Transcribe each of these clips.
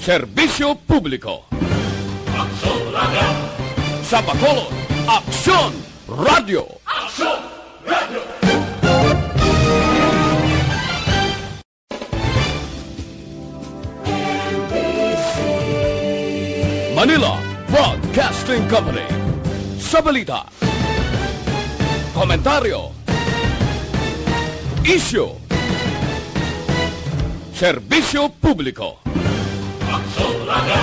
Serbisyo Publiko. Aksyon Radio! Sa Bacolod, Aksyon Radio! Aksyon Radio! Manila Broadcasting Company. Sa balita, komentaryo, isyu, serbisyo publiko. Aksyon Radio!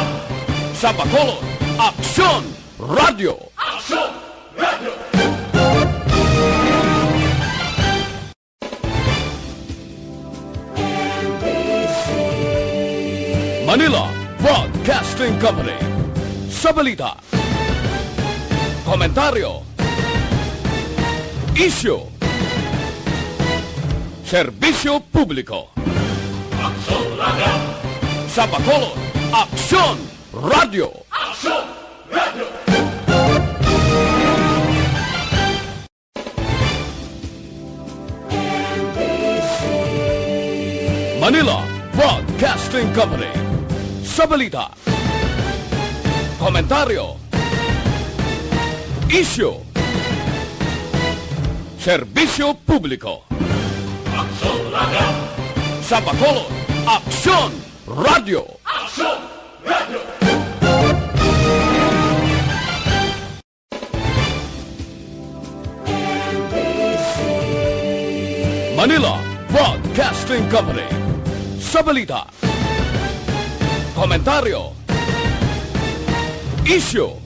Sa Bacolod, Aksyon Radio! Aksyon Radio! Manila Broadcasting Company. Sa balita, komentaryo, isyu, serbisyo publiko. Aksyon Radio! Sa Bacolod, Aksyon Radio! Aksyon Radio! Manila Broadcasting Company. Sa balita, komentaryo, isyu, serbisyo publiko. Aksyon Radio! Sa Bacolod, Aksyon Radio! Aksyon Radio! Manila Broadcasting Company. Sa balita, komentaryo, isyu,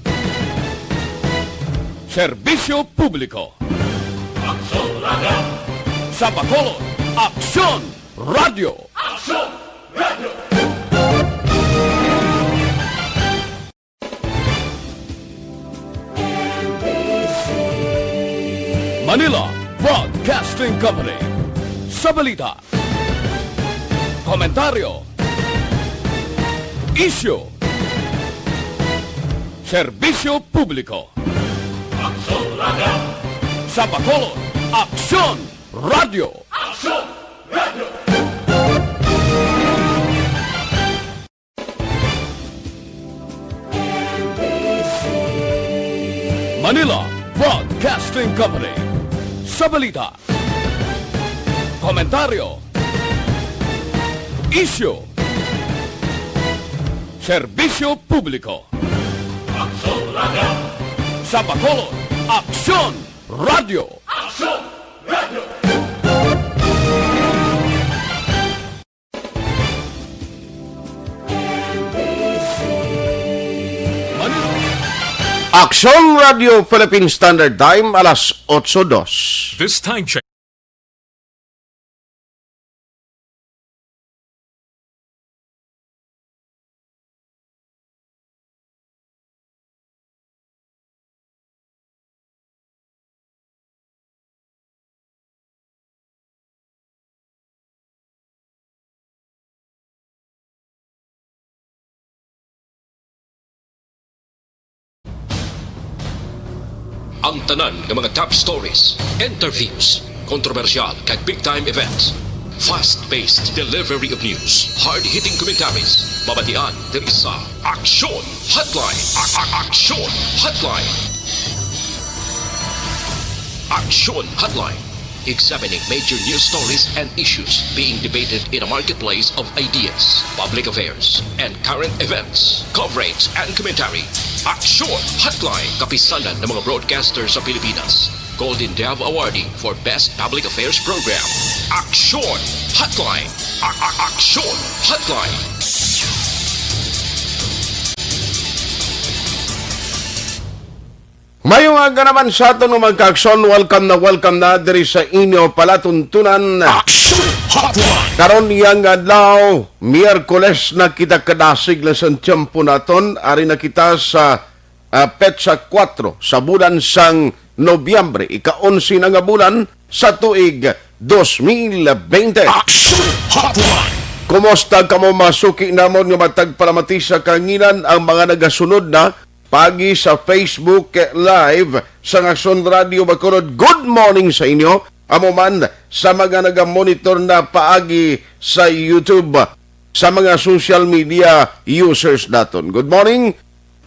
serbisyo publiko. Aksyon Radio! Sa Bacolod, Aksyon Radio! Aksyon Radio! Manila Broadcasting Company. Sa balita, komentaryo, isyu, serbisyo publiko. Aksyon Radio! Sa Bacolod, Aksyon Radio! Aksyon Radio! Manila Broadcasting Company. Sa balita, komentaryo, isyu, serbisyo publiko. Aksyon Radio! Sa Bacolod, Aksyon Radio! Aksyon Radio! Aksyon Radio Philippine Standard Time, alas 8:02. This time check. Ang tanan ng mga top stories, interviews, kontrobersyal kag big-time events. Fast-paced delivery of news, hard-hitting commentaries, mabatian diri sa Aksyon Hotline. Aksyon Hotline. Aksyon Hotline. Examining major news stories and issues being debated in a marketplace of ideas, public affairs, and current events. Coverage and commentary. Aksyon Hotline. Kapisanan ng mga broadcasters sa Pilipinas. Golden Dove Awardee for Best Public Affairs Program. Aksyon Hotline. Aksyon Hotline. Mayong aga naman sa ato ng magka-aksyon, welcome na diri sa inyo palatuntunan. Action Hotline! Karon iyang adlaw, Miyerkules na kita kadasig na sa tiyempo naton, ari na kita sa petsa 4 sa bulan sang Nobyembre, ika-11 na nga bulan sa tuig 2020. Action Hotline! Kumusta kamo masuki namon nga matagpalamati sa kanginan ang mga nagasunod na pagi sa Facebook Live sa Aksyon Radio Bacolod. Good morning sa inyo. Amo man sa mga nagamonitor na paagi sa YouTube sa mga social media users naton. Good morning,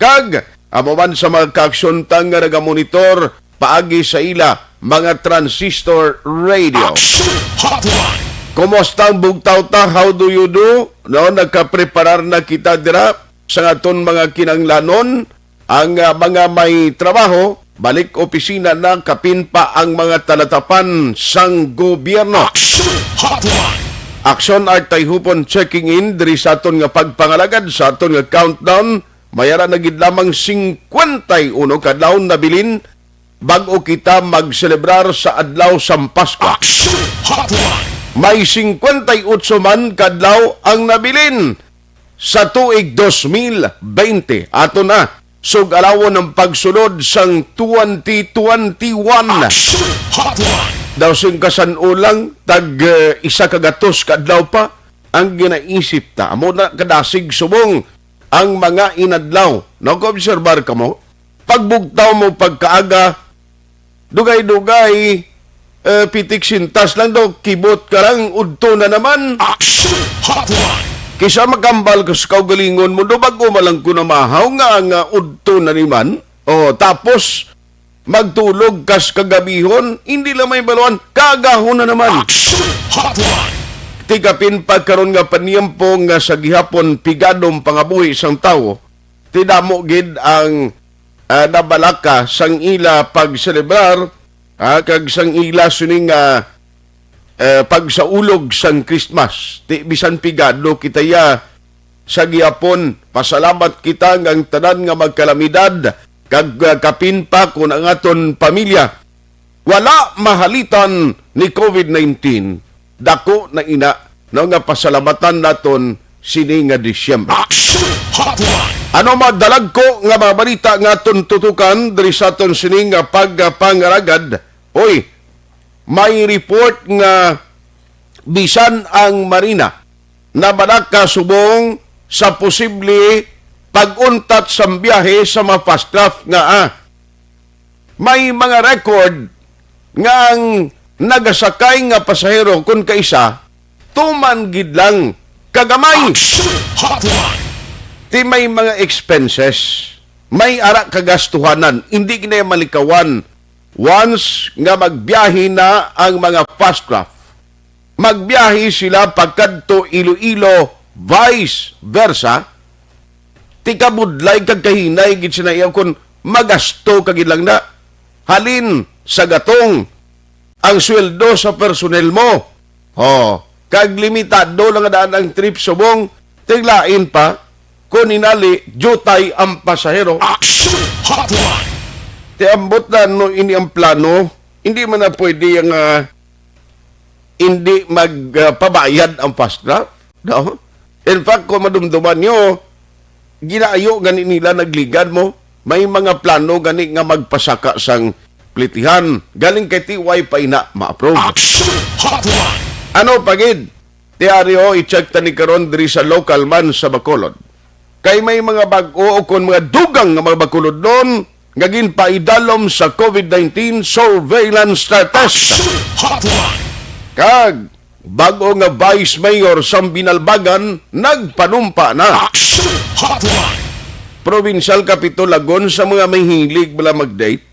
kag amo man sa mga kaaksyon tang nga nagamonitor paagi sa ila mga transistor radio. Action Hotline. Kumusta ang bugtaw ta? How do you do? No, nagkapreparar na kita dira sa aton mga kinanglanon. Ang mga may trabaho, balik opisina na kapin pa ang mga talatapan sang gobyerno. Action Hotline. Aksyon art tay hupon checking in diri sa aton nga pagpangalagad sa aton nga countdown. Mayara na gid lamang 51 kadlaw na bilin bag-o kita magselebrar sa adlaw sang Pasko. Action Hotline. May 58 man kadlaw ang nabilin sa tuig 2020. Ato na sug-alawon ng pagsulod sang 2021. Action Hotline. Daw sing kasanulang tag isa kagatos kadlaw pa ang ginaisip ta. Amo na kadasig subong ang mga inadlaw. Nag-obserbar ka mo? Pagbugtaw mo pagkaaga, dugay-dugay, pitik sintas lang daw, kibot ka lang, udto na naman. Action Hotline. Kisa magambal ka sa kaugalingon mo, do bago malang ko na mahaw nga ang udto na naman. O, tapos, magtulog kas kagabihon, hindi lang may baluan, kagahon na naman. Action Hotline. Tigapin pagkaroon nga paniyampo nga sa gihapon pigadong pangabuhi isang tao, tidamo gid ang nabalaka sang ila pagselebrar, kag sang ila suning pagsaulog sang Christmas. Ti bisan pigado kitaya sa gihapon, pasalamat kita nga ang tanan nga magkalamidad kag kapin pa kun ang aton pamilya wala mahalitan ni COVID-19. Dako na ina no nga pasalamatan naton sini nga Disyembre. Action Hotline. Ano madalag ko nga mga balita nga aton tutukan diri sa aton sini nga pagpangaragad. Oy, may report nga bisan ang Marina na balaka subong sa posible pag-untat sa biyahe sa mga fast craft nga may mga record nga ang nagasakay nga pasahero kun kaisa tuman gid lang kagamay. Action Hotline. Ti may mga expenses, may ara kagastuhanan, hindi ginay malikawan once nga magbiyahe na ang mga fast craft. Magbiyahe sila pagkadto Iloilo, vice versa. Ti kabudlay kag kahinay gid sinayaw kun magasto kag lang na halin sa gatong ang sweldo sa personnel mo. Kag limitado lang daan ang trip subong, tiglain pa kung inali jutay ang pasahero. Action Hotline. Ti ambot na no ini ang plano, hindi man na pwede ang hindi magpabayad ang fast craft. No? In fact, kung madumduman nyo, ginaayo gani nila nagligad mo, may mga plano gani nga magpasaka sang plitihan. Galing kay TY pa ina ma-approve. Action Hotline. Ano pagid? Tiaryo, i-check tani karon diri sa local man sa Bacolod. Kay may mga bag-o o kon mga dugang nga mga Bacolod doon, nga ginpaidalom sa COVID-19 surveillance test. Action Hotline. Kag, bago nga Vice Mayor sang Binalbagan, nagpanumpa na. Action Hotline. Provincial Kapitulagon sa mga mahilig bala mag-date,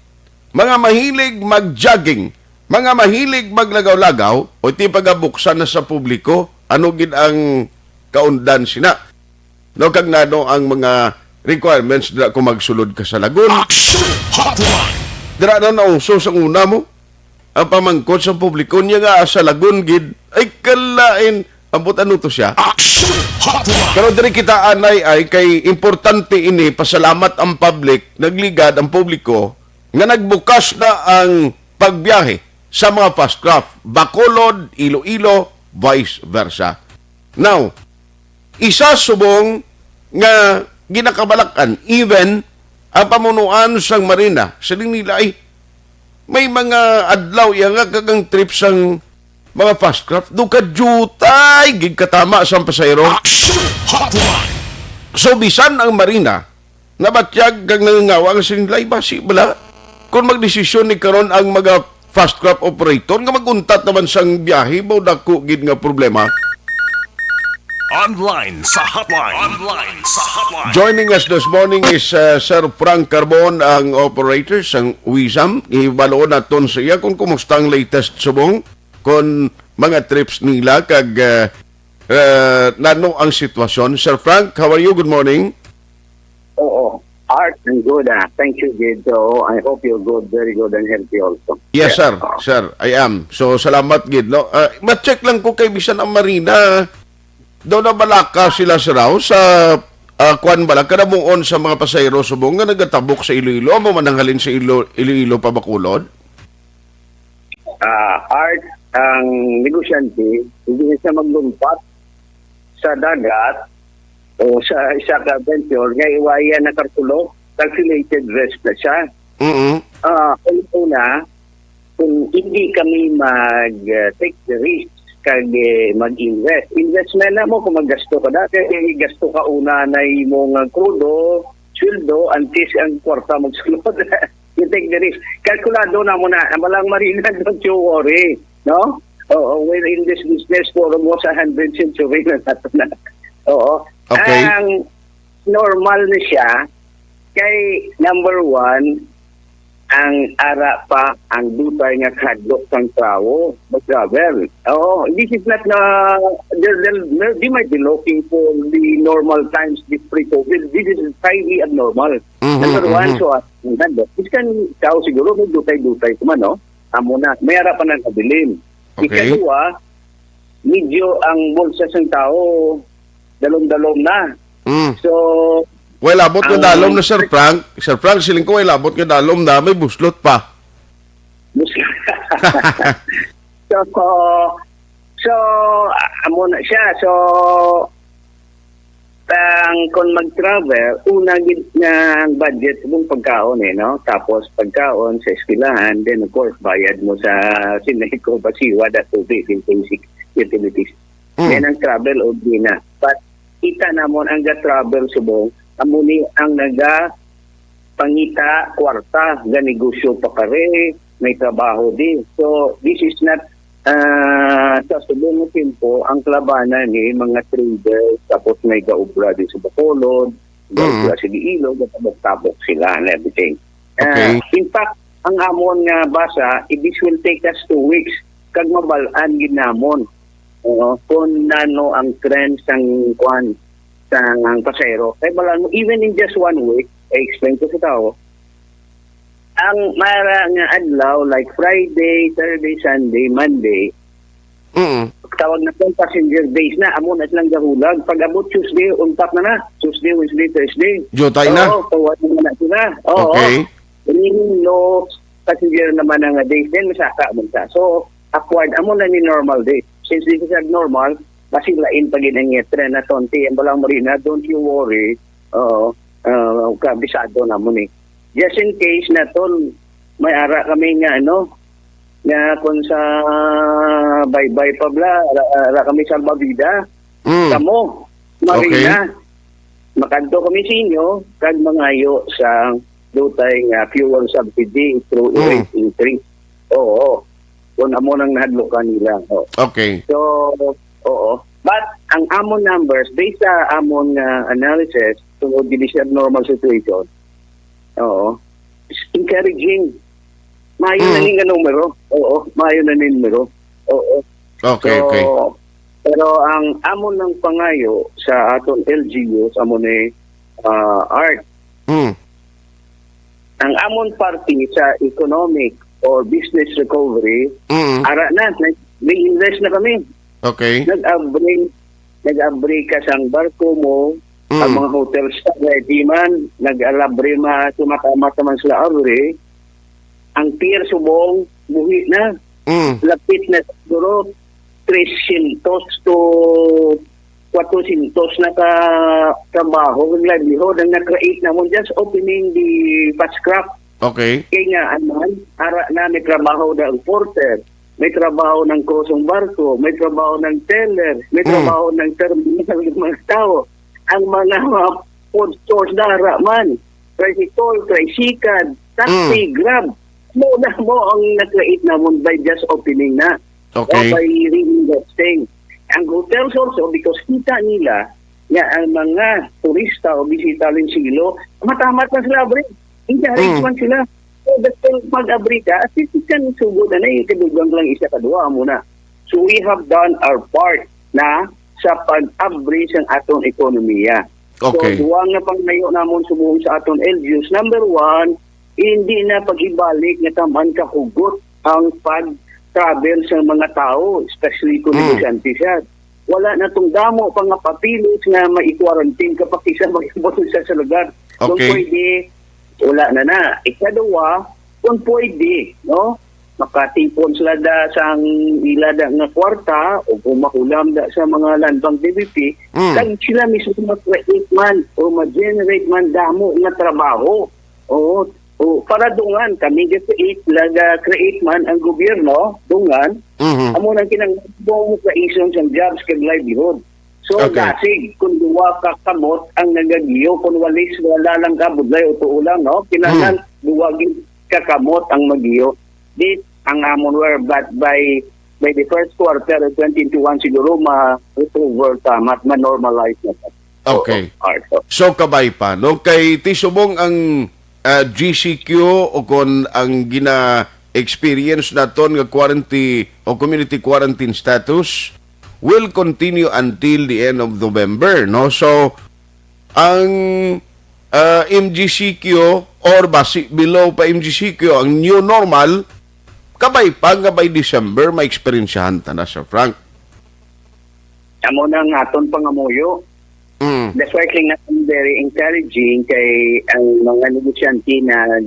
mga mahilig mag-jogging, mga mahilig maglagaw-lagaw, o ti pagabuksan na sa publiko, ano gid ang kaundan sina. No, kag nano ang mga requirements dira kung magsulod ka sa lagun. Action Hotline. Dira na nauso sa una mo, ang pamangkot sa publiko niya nga sa lagun gid, ay kalain, ambot ano to siya. Action Hotline. Pero diri kita anay ay kay importante ini, pasalamat ang public, nagligad ang publiko, nga nagbukas na ang pagbiyahe sa mga fast craft, Bacolod, Iloilo, vice versa. Now, isa subong nga ginakabalakan, even ang pamunuan sang Marina, saling nila ay may mga adlaw yang nga kagang trip sang mga fast craft, duka jutay, gig katama sang pasayro. Action Hotline. So, bisan ang Marina, nabatyag kang nangangawang sinilay, basi bala, kung magdesisyon ni karon ang mga fast craft operator, nga maguntat naman sang biyahe, mo dako gid nga problema. Online sa hotline. Online sa hotline. Joining us this morning is Sir Frank Carbon, ang operator sang Wisam. Ibaloon naton sa iya kung kumusta ang latest subong, kung mga trips nila, kag nano ang sitwasyon. Sir Frank, how are you? Good morning. Oo. Art and good. Thank you, Gito. I hope you're good, very good and healthy also. Yes, sir. Sir, I am. So, salamat, Gid. No? Ma-check lang ko kay Bisan ang Marina. Daw na balaka sila sa raw sa kuan bala kanamuon sa mga pasayro subong nga nagatabok sa Iloilo. Amo mananghalin sa Iloilo pa Bacolod? Art, ang negosyante, hindi siya maglumpat sa dagat o sa isa ka venture nga iwaya na kartulo, calculated risk na siya. Una, kung hindi kami mag-take the risk kag mag-invest. Investment na mo kung maggasto ka dati, gasto ka una na imong krudo, sweldo, antes ang kwarta magsulod. You take the risk. Kalkulado na mo na, malang marina, don't you worry. No? We're in this business for almost 100 century na nato na. Oo. Okay. Ang normal na siya, kay number one, ang ara pa ang dutay nga kadlok sang tao mag-travel. This is not na they might be looking for the normal times, the pre-COVID. This is highly abnormal. Number one, so this kan tao siguro may dutay-dutay kuma, no? Amo na, may ara pa ng kabilin. Okay. Ikadua, medyo ang bulsa sang tao dalom-dalom na. So, Well, abot nga dalom na Sir Frank. Sir Frank, siling ko, well, abot nga dalom na may buslot pa. so, amo na siya. So, kung mag-travel, unang nga budget mong pagkaon no? Tapos pagkaon sa eskwelahan, then of course, bayad mo sa sinayko, basiwa, at tubig, yung basic utilities. Then ang travel, okay na. But, kita namon ang travel subong, amuni ang pangita kwarta ga negosyo pa kare, may trabaho din. So this is not sa subong ng tempo ang klabanan ni mga traders, tapos may gaubra din sa Bacolod, gaubra sa Iloilo, tabok sila and everything. Okay. In fact, ang amon nga basa, this will take us 2 weeks kag mabalaan ginamon kung nano ang trend sang kwan ang pasayro. Kaya malang mo, even in just 1 week, I-explain ko sa tao, ang mara nga adlaw, like Friday, Saturday, Sunday, Monday, tawag na pong passenger days na, amo na silang gahulag. Pag abot Tuesday, untak na. Tuesday, Wednesday, Thursday. Jutay na? Oo, tawag na sila. Okay. No passenger naman ang days, then masaka mo sa. So, upward, amo na ni normal days. Since this is abnormal, masilain pag ang trend na tonti ang balang marina, don't you worry, kabisado na mo ni. Just in case na ton, may ara kami nga nga kung sa bye-bye pa bla, ara kami sa Bavida, kamo, marina. Okay. Makanto kami sa inyo, kag mangayo sa dutay nga fuel subsidy through rate increase. Oo. Kung amo nang nahadlokan nila. Okay. So, oo. But ang amon numbers, based sa amon analysis tungkol din sa abnormal situation, is encouraging. Mayo na ning numero. Oo, mayo na ning numero. Oo. Okay, so, okay. Pero ang amon ng pangayo sa aton LGUs, amon ni Art. Ang amon party sa economic or business recovery, ara na, nag-invest na kami. Okay. Nag-abre ka sang barko mo, ang mga hotel staff ready man, nag-alabre tumatama man sila abre, ang pier subong, buhi na. Lapit na siguro 300 to 400 na trabaho, ng livelihood, ang na-create na mo, just opening the fast craft. Okay. Kaya nga, ara na may trabaho ng porter, may trabaho ng kusong barko, may trabaho ng teller, may trabaho ng terminal ng mga tao. Ang mga food stores na man, tricycle, tricycad, taxi, grab, muna mo ang na-create na mo by just opening na. Okay. O by reinvesting. ang hotels also, because kita nila nga ang mga turista o bisita rin silo, matamat na sila, Abre. Encourage man sila. So, basta mag-abri ka, at least kan sugod na yung kadugang lang isa kadua muna. So, we have done our part na sa pag-abri sa atong ekonomiya. Okay. So, duwang na pangnayo namon sumuong sa atong LGUs. Number one, hindi na pag-ibalik na taman kahugot ang pag-travel sa mga tao, especially kung negosyante siya. Wala na itong damo pang papilis na mai-quarantine kapag isa mag-ibot sa lugar. Kung Okay. pwede, wala na. Ikadawa, kung pwede, no? Makatipon sila da sa ilada nga kwarta o kung makulam da sa mga landbang DBP, kag sila mismo mag-create man o ma-generate man damo na trabaho. O para dungan, kami create man ang gobyerno, dungan, amo nang kinang creation sa jobs kag livelihood. So, Okay. dasig, kung duwa ka kamot ang nagagiyo, kung walis, wala lang ka, budlay o tuulang, no? Kinangan, duwagin kakamot ang magiyo. This, ang amon were, but by the first quarter of 2021, siguro ma-recover ta, ma-normalize na ta. Okay. So, So kabay pa, no? Kay Tisubong ang GCQ o kung ang gina-experience naton nga quarantine o community quarantine status will continue until the end of November, no? So, ang MGCQ or below pa MGCQ, ang new normal, kabay pa nga by December, may experiensyahan ta na, Sir Frank. amo nang aton pangamuyo. That's why kaya natin very encouraging kay ang mga negosyante na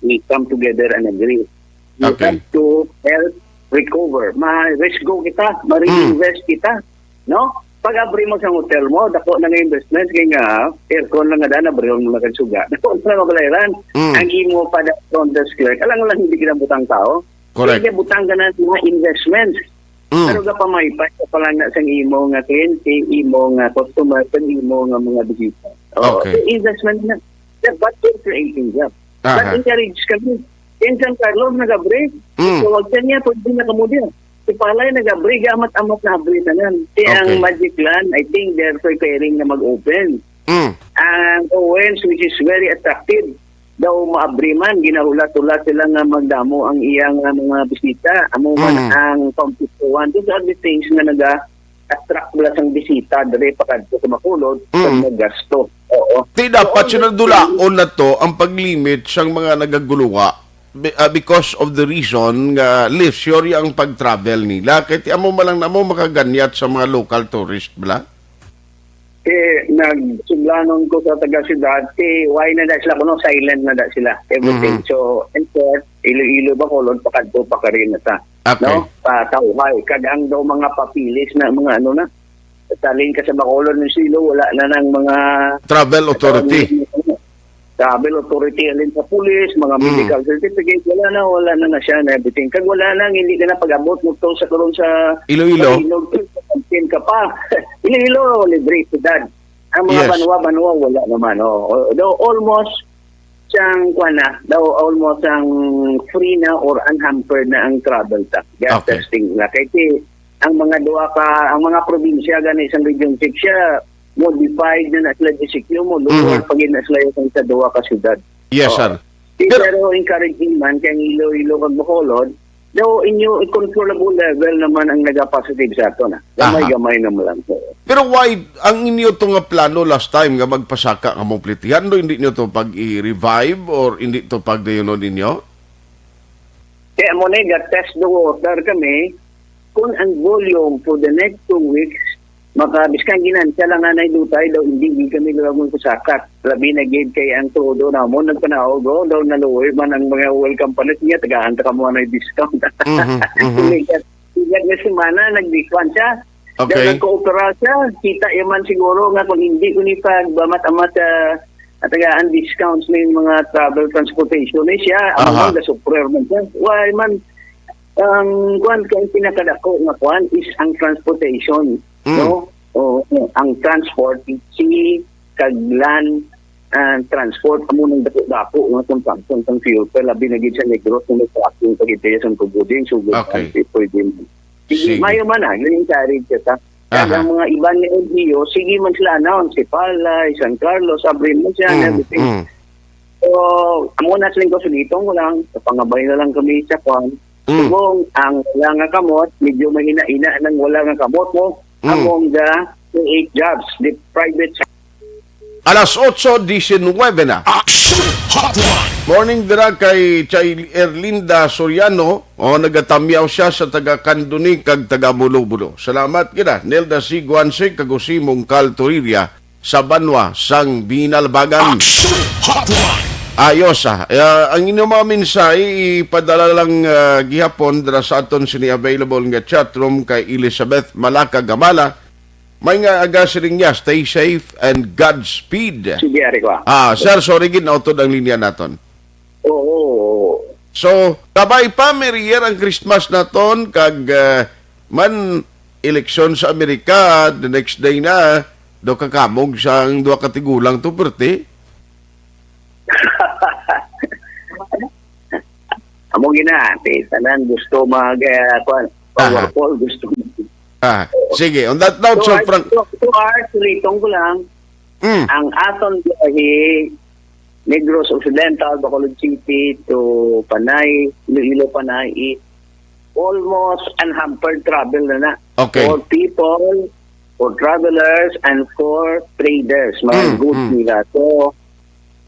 we come together and agree. We Okay. have to help recover. Ma-risk go kita, ma-reinvest kita. No? Pag-abri mo sa hotel mo, dako na nga investments, kaya nga, aircon lang nga na, bariyon mo na kagsuga. Dako na nga balairan. Ang imo pa da front desk clerk, alang lang hindi ka butang tao. Correct. Kaya butang ka na mga investments. Pero ka pa may pa lang na sa imo nga kliyente, imo nga customer, pag imo nga mga bisita. Okay. Investment na. But we're creating job. Aha. But encourage kami. Yan San Carlos nag-abri. So wag ka niya, pwede na kamudya. Si Palay nag-abri, amat-amat na abri na nan. Si ang Okay. Magic Land, I think they're preparing na mag-open. Ang Owens, which is very attractive, daw maabri man, ginahulat-ulat sila nga magdamo ang iyang mga bisita. Amo man ang pamputuan. These are the things nga naga-attract wala sang bisita dere pakadto sa Makulod sa nagasto. Oo. Di dapat sinadulaon na to ang paglimit sang mga nagaguluwa because of the reason nga leisure ang pag-travel nila. Kahit amo malang na mo makaganyat sa mga local tourist bala. Nagsuglanon ko sa taga-siyudad, why na da sila, kuno silent na da sila, everything. So, and course, Iloilo ba kolon, pakadto pa ka rin na ta. Okay. No? Tawhay. Kagang daw mga papilis na mga ano na, talin ka sa Bacolod ng Silo, wala na ng mga Travel authority. travel authority alin sa pulis, mga medical certificate, wala na siya na everything. Kag wala na, hindi ka na pag-abot mo to sa karon sa Iloilo. Pag ka pa. Iloilo, libre siyudad. Ang mga Yes. banwa, wala naman. Though almost siyang almost ang free na or unhampered na ang travel tax. Gas Okay. testing na. Kaya ang mga ang mga probinsya gani isang region 6 siya, modified na sila disikyo mo, lugar pag na sila yung sa duwa ka siyudad. Yes, sir. Pero encouraging man, kaya Iloilo kag Bacolod, daw inyo controllable level naman ang nag-positive sa ito na. Gamay-gamay naman lang. Pero why ang inyo to nga plano last time nga magpasaka nga mong plitihan, no, hindi nyo to pag-i-revive or hindi to pag-dayonon ninyo? Kaya mo na test the water kami, kung ang volume for the next 2 weeks, makabiskan ginansya lang nga na idutay daw hindi kami lagong kusakat. Labi na gid kay ang todo na mo nagpanao go daw na lower man ang mga oil companies niya tagahanta ka mo na discount. Iyak na semana nag-discount siya. Okay. Daw nagko-opera siya, kita yaman siguro nga kung hindi ko ni pagbamat-amat at tagaan discounts ng mga travel transportation siya. Aha. Ang super man siya. Why man ang kung pinakadako nga kuan is ang transportation. No? Ang transport, sea, kag land, transport, amo nang dako-dako nga consumption ng fuel. Pero labi na gid sa negros ng tracking pag-iteya sa kubuding. So, Okay. pwede. Sige. Mayo man yung encourage ka. Kaya Aha. ang mga iba ni LGU, sige man sila announce, si Palay, San Carlos, Abrin mo siya, and everything. So, muna silang ko sulitong ko lang, pangabay na lang kami sa kwan. Kung ang wala nga kamot, medyo mahina-ina ng wala nga kamot mo, among the 8 jobs, the private Alas 8:19 na. Action Hotline. Morning dira kay Chay Erlinda Soriano. O nagatamyaw siya sa taga Kanduni kag taga Bulo-Bulo. Salamat kita. Nelda C. Guanse kagusimong Kalturiria sa Banwa sang Binalbagan. Action Hotline. Ayos ang inyong mga mensahe ipadala lang gihapon dira sa aton sini available nga chatroom kay Elizabeth Malaka Gamala. May nga aga siling niya, stay safe and Godspeed. sige, ari ko. Sir, sorry gid nautod ang linya naton. Oo. So, kabay pa Merrier ang Christmas naton kag man eleksyon sa Amerika the next day na do kakamog sang duha ka tigulang to perti. Amo ginati, tanan gusto powerful, gusto Sige, on that note, so Frank. To hours, litong ko lang, ang aton biyahe, Negros Occidental, Bacolod City to Panay, Iloilo Panay, is almost unhampered travel na. Okay. For people, for travelers, and for traders, mga goods nila. So,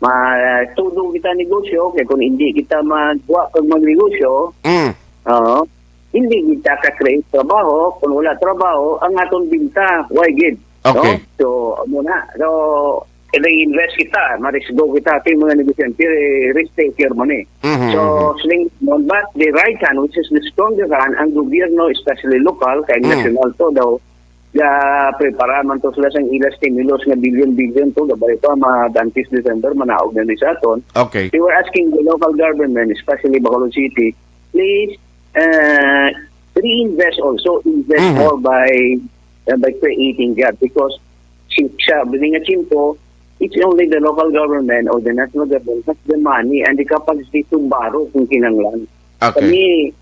matulong kita negosyo, kaya kung hindi kita magawa pag magnegosyo, hindi kita ka-create trabaho. Kung wala trabaho, ang atong binta, why gid? Okay. No? So, muna. So, i-invest kita, marisgo kita, ito yung mga negosyante, risk taker mo ni. So, sling, but the right hand, which is the stronger hand, ang gobyerno, especially local, kaya national to daw, prepara man to sila sang ila stimulus nga billion to, gabay pa, dantis December, manaog na ni sa aton. Okay. They were asking the local government, especially Bacolod City, please reinvest also, invest more by creating jobs because siya, biling nga chimpo, it's only the local government or the national government has the money and the capacity to borrow kung kinanglan. Okay. Kami,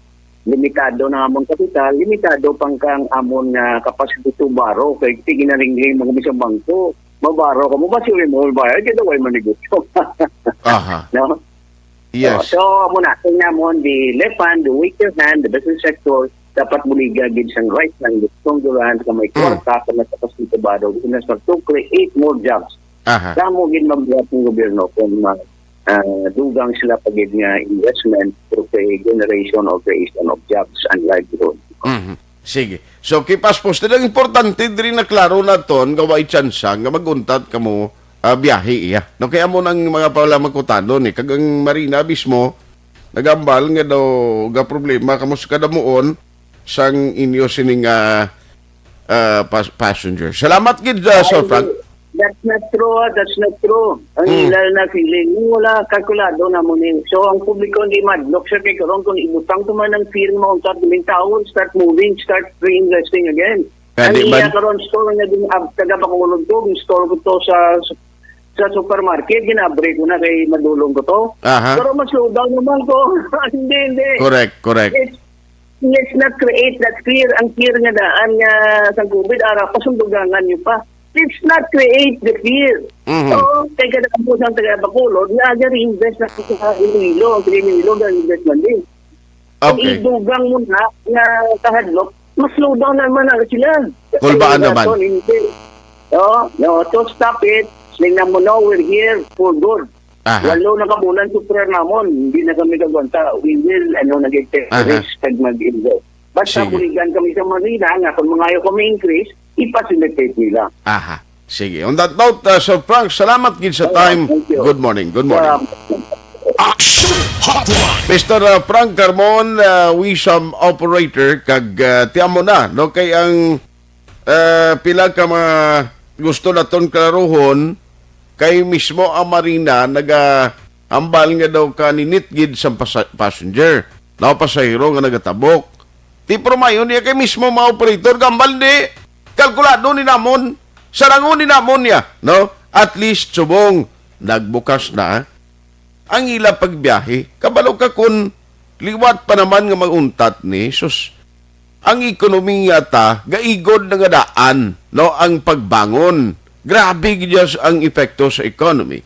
limitado na amon kapital, limitado pang kang amon capacity to borrow. Kaya tiginaringling mga bisang bangko, mabaro ka mo ba si Remol Bayar? Kaya daw ay manigusyo. Aha. No? Yes. So, muna, tingnan mo, the left hand, the weaker hand, the business sector, dapat buligagid siyang right hand, the stronger hand, ka may kwarta, ka may kapasito ba daw, to create more jobs. Aha. Damo gid mabuhat ng gobyerno kung dugang sila pagid nga investment through generation or creation of jobs and livelihood. Sige. So, kipas post, ang importante din na klaro na ton, gaway tsansa, nga maguntat ka mo, biyahe iya. No, kaya mo nang mga pala magkutanon kagang marina mismo nagambal nga daw ga problema kamo sa kadamuon sang inyo sining passenger. Salamat gid Sir Frank. That's not true. That's not true. Ang ilal na feeling, wala kalkulado na mo ni. So, ang publiko hindi madlock siya kay karon kung ibutang tuman ng firma, start moving tao, start moving, start reinvesting again. Ang iya karon store na din taga Bacolod to, store ko to sa supermarket, ginabre ko na kay madulong ko to. Aha. Pero mas slow down naman ko. hindi. Correct. Let's not create that fear. Ang fear nga daan nga sa COVID, pasundugangan nyo pa. Let's not create the fear. So, kaya ka po sa taga Bacolod, na-reinvest na sa Iloilo. Ang Iloilo, na-investment din. Kung Okay. idugang mo na kahadlok, mas slow down naman ang sila. Kulbaan naman. No, to stop it, tingnan mo na, we're here for good. Aha. Walo na kabulan sa prayer namon, hindi na kami kagwanta. We will, nag-take risk pag mag-invest. Basta Sige. buligan kami sa Manila, nga kung mga ayaw kami increase, ipacilitate nila. Aha. Sige. On that note, Sir Frank, salamat gid sa time. Thank you. Good morning. Good morning. Action Hotline. Mr. Frank Carmon, Wisam operator, kag tiyan mo na, no? Kay ang pila ka mga gusto na ton klaruhon, kay mismo ang marina, ambal nga daw ka ninitgid sa passenger. No, pasahero nga nagatabok. Ti promayon niya kay mismo mga operator, gambal di. Kalkulado ni namon. Sarangon ni namon niya, no? At least, subong, nagbukas na, ang ila pagbiyahe, kabalo ka kun liwat pa naman nga maguntat ni sus. ang ekonomiya ta gaigod na nga daan no ang pagbangon. Grabe gyud ang epekto sa economy.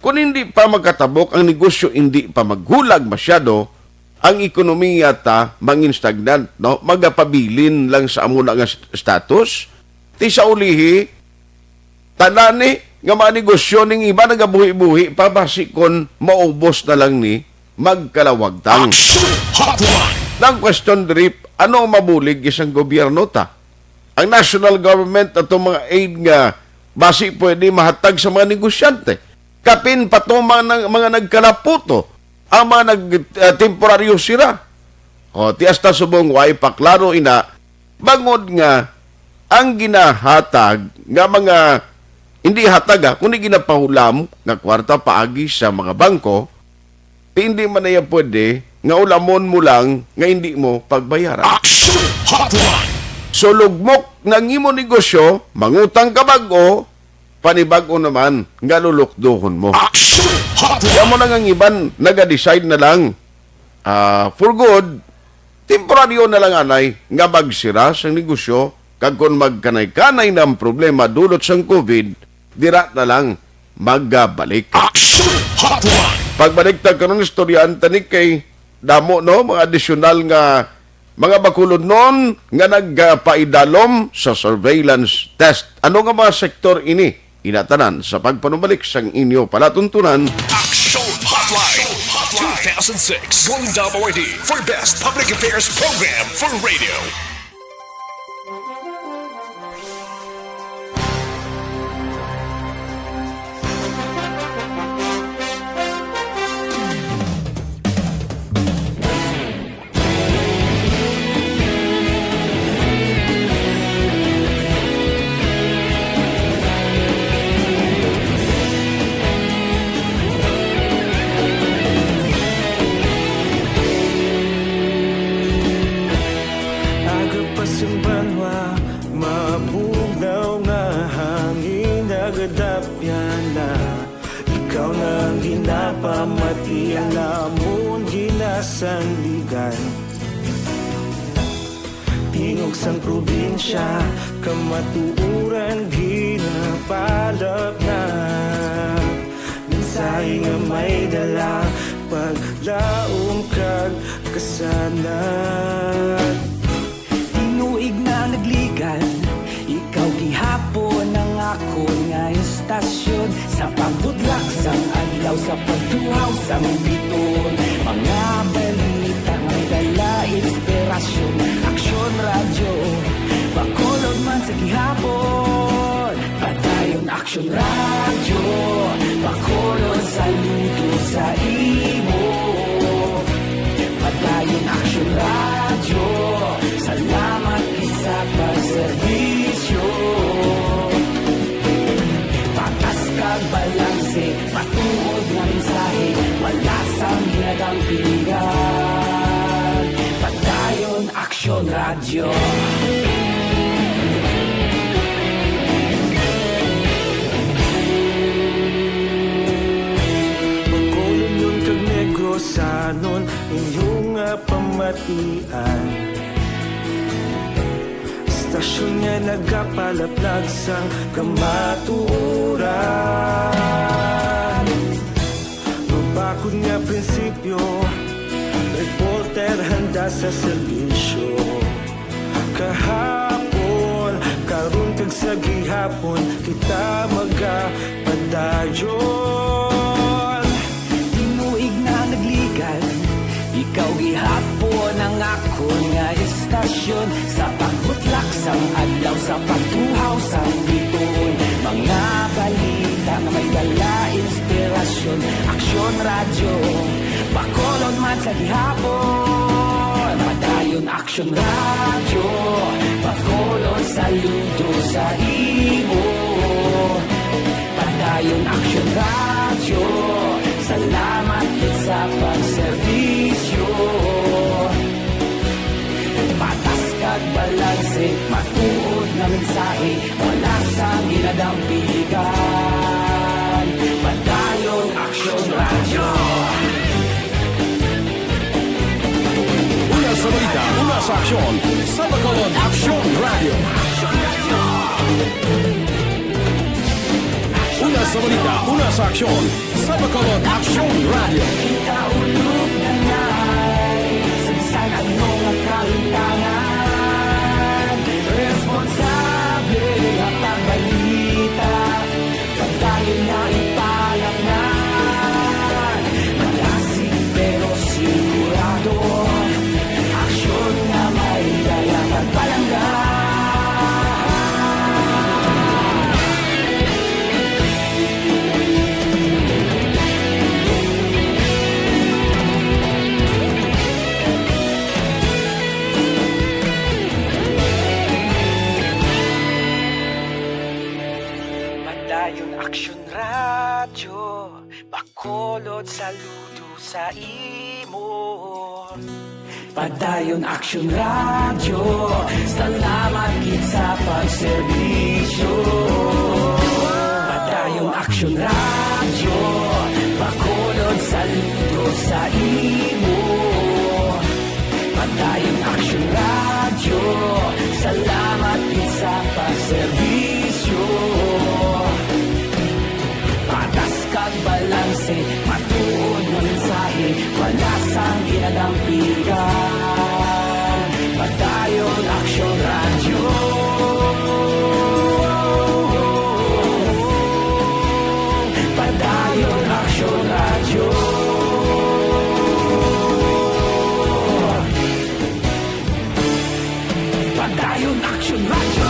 Kung hindi pa magkatabok ang negosyo, hindi pa maghulag masyado, ang ekonomiya ta mangin stagnant, no? Magapabilin lang sa amo nga status. Ti sa ulihi tanani nga mga negosyo ning iba nagabuhi-buhi pabasi kon maubos na lang ni magkalawagtang. Action Hotline. Nang question drip, ano ang mabulig isang gobyerno ta? Ang national government at mga aid nga basi pwede mahatag sa mga negosyante. Kapin patuman ng mga nagkalaputo, ang mga temporaryo sira. O, tiasta subong way paklaro ina, bangod nga ang ginahatag nga mga hindi hatag kundi ginapahulam nga kwarta paagi sa mga bangko, hindi man na yan pwede nga ulamon mo lang nga hindi mo pagbayaran. Action Hotline. So lugmok ng imo negosyo, mangutang ka bago, panibago naman nga lulukduhon mo. Action Hotline. Kaya mo lang ang iban, naga-decide na lang for good, temporaryo na lang anay nga magsira sa negosyo, kag kung magkanay-kanay ng problema dulot sa COVID, dira na lang magbalik. Action Hotline. Pagbalik ta karon istoryanta ni kay damo no mga additional nga mga bakulod noon nga nagpaidalom sa surveillance test. Ano nga mga sektor ini? Inatanan sa pagpanubalik sang inyo palatuntunan. Action Hotline. 2006 Golden Dome Award for Best Public Affairs Program for Radio. Agapasumbanwa, mabugnaw nga hangin nagadapyan na. Ikaw nang ginapamati, alamon ginasandigan. Tingog sang probinsya, kamatuuran ginapalap na. Minsay nga may dala, paglaom kag kasanan. Tinuig na nagligan, ikaw gihapon ang ako nga istasyon. Sa pagbudlak sang adlaw, sa pagtuhaw sang biton. Mga balita may dala inspirasyon. Aksyon radyo, bakolod man sa gihapon. Padayon aksyon radyo, bakolod saludo sa imo. Padayon aksyon radyo, salamat isa pagserbisyo. Patas kag balanse, patuod nga mensahe, wala sang ginagang pilihan. Padayon aksyon radyo. Pagkulong yun kag negrosanon, inyong nga pamatian. Stasyon nga nagapalaplag sang kamatuuran. Mabakod nga prinsipyo, reporter handa sa serbisyo. Kahapon, karon kag sa gihapon, kita magapadayon. Tinuig na nagligan, ikaw gihapon ang ako nga istasyon. Sa pagbutlak sang adlaw, sa pagtuhaw sang biton. Mga balita na may dala inspirasyon. Aksyon radyo, bakolon man sa gihapon. Padayon aksyon radyo, bakolon saludo sa imo. Padayon aksyon radyo, salamat sa pagserbisyo. Patas kag balanse, matuod na mensahe, wala sang ginadampigan. Padayon aksyon radyo. Una sa balita, una sa aksyon sa Bacolod Action Radio. Una sa balita, una sa aksyon sa Bacolod Action Radio. Kaulog na na'y Sinsan ang mga kahintangan Responsable at ang balita Pagdahil na ipalaknan Malasig pero sigurado Aksyon na may daya pagpalanggan Padayon Aksyon Radyo Bacolod saludo sa imo Padayon Action Radio Salamat kit sa pagserbisyo Padayon Action Radio Bacolod saludo sa imo Padayon Action Radio Salamat kit sa pagserbisyo Patas kag balanse Matuod na mensahe Wala sang ginadampigan Padayon Action Radio Padayon Action Radio Padayon Action Radio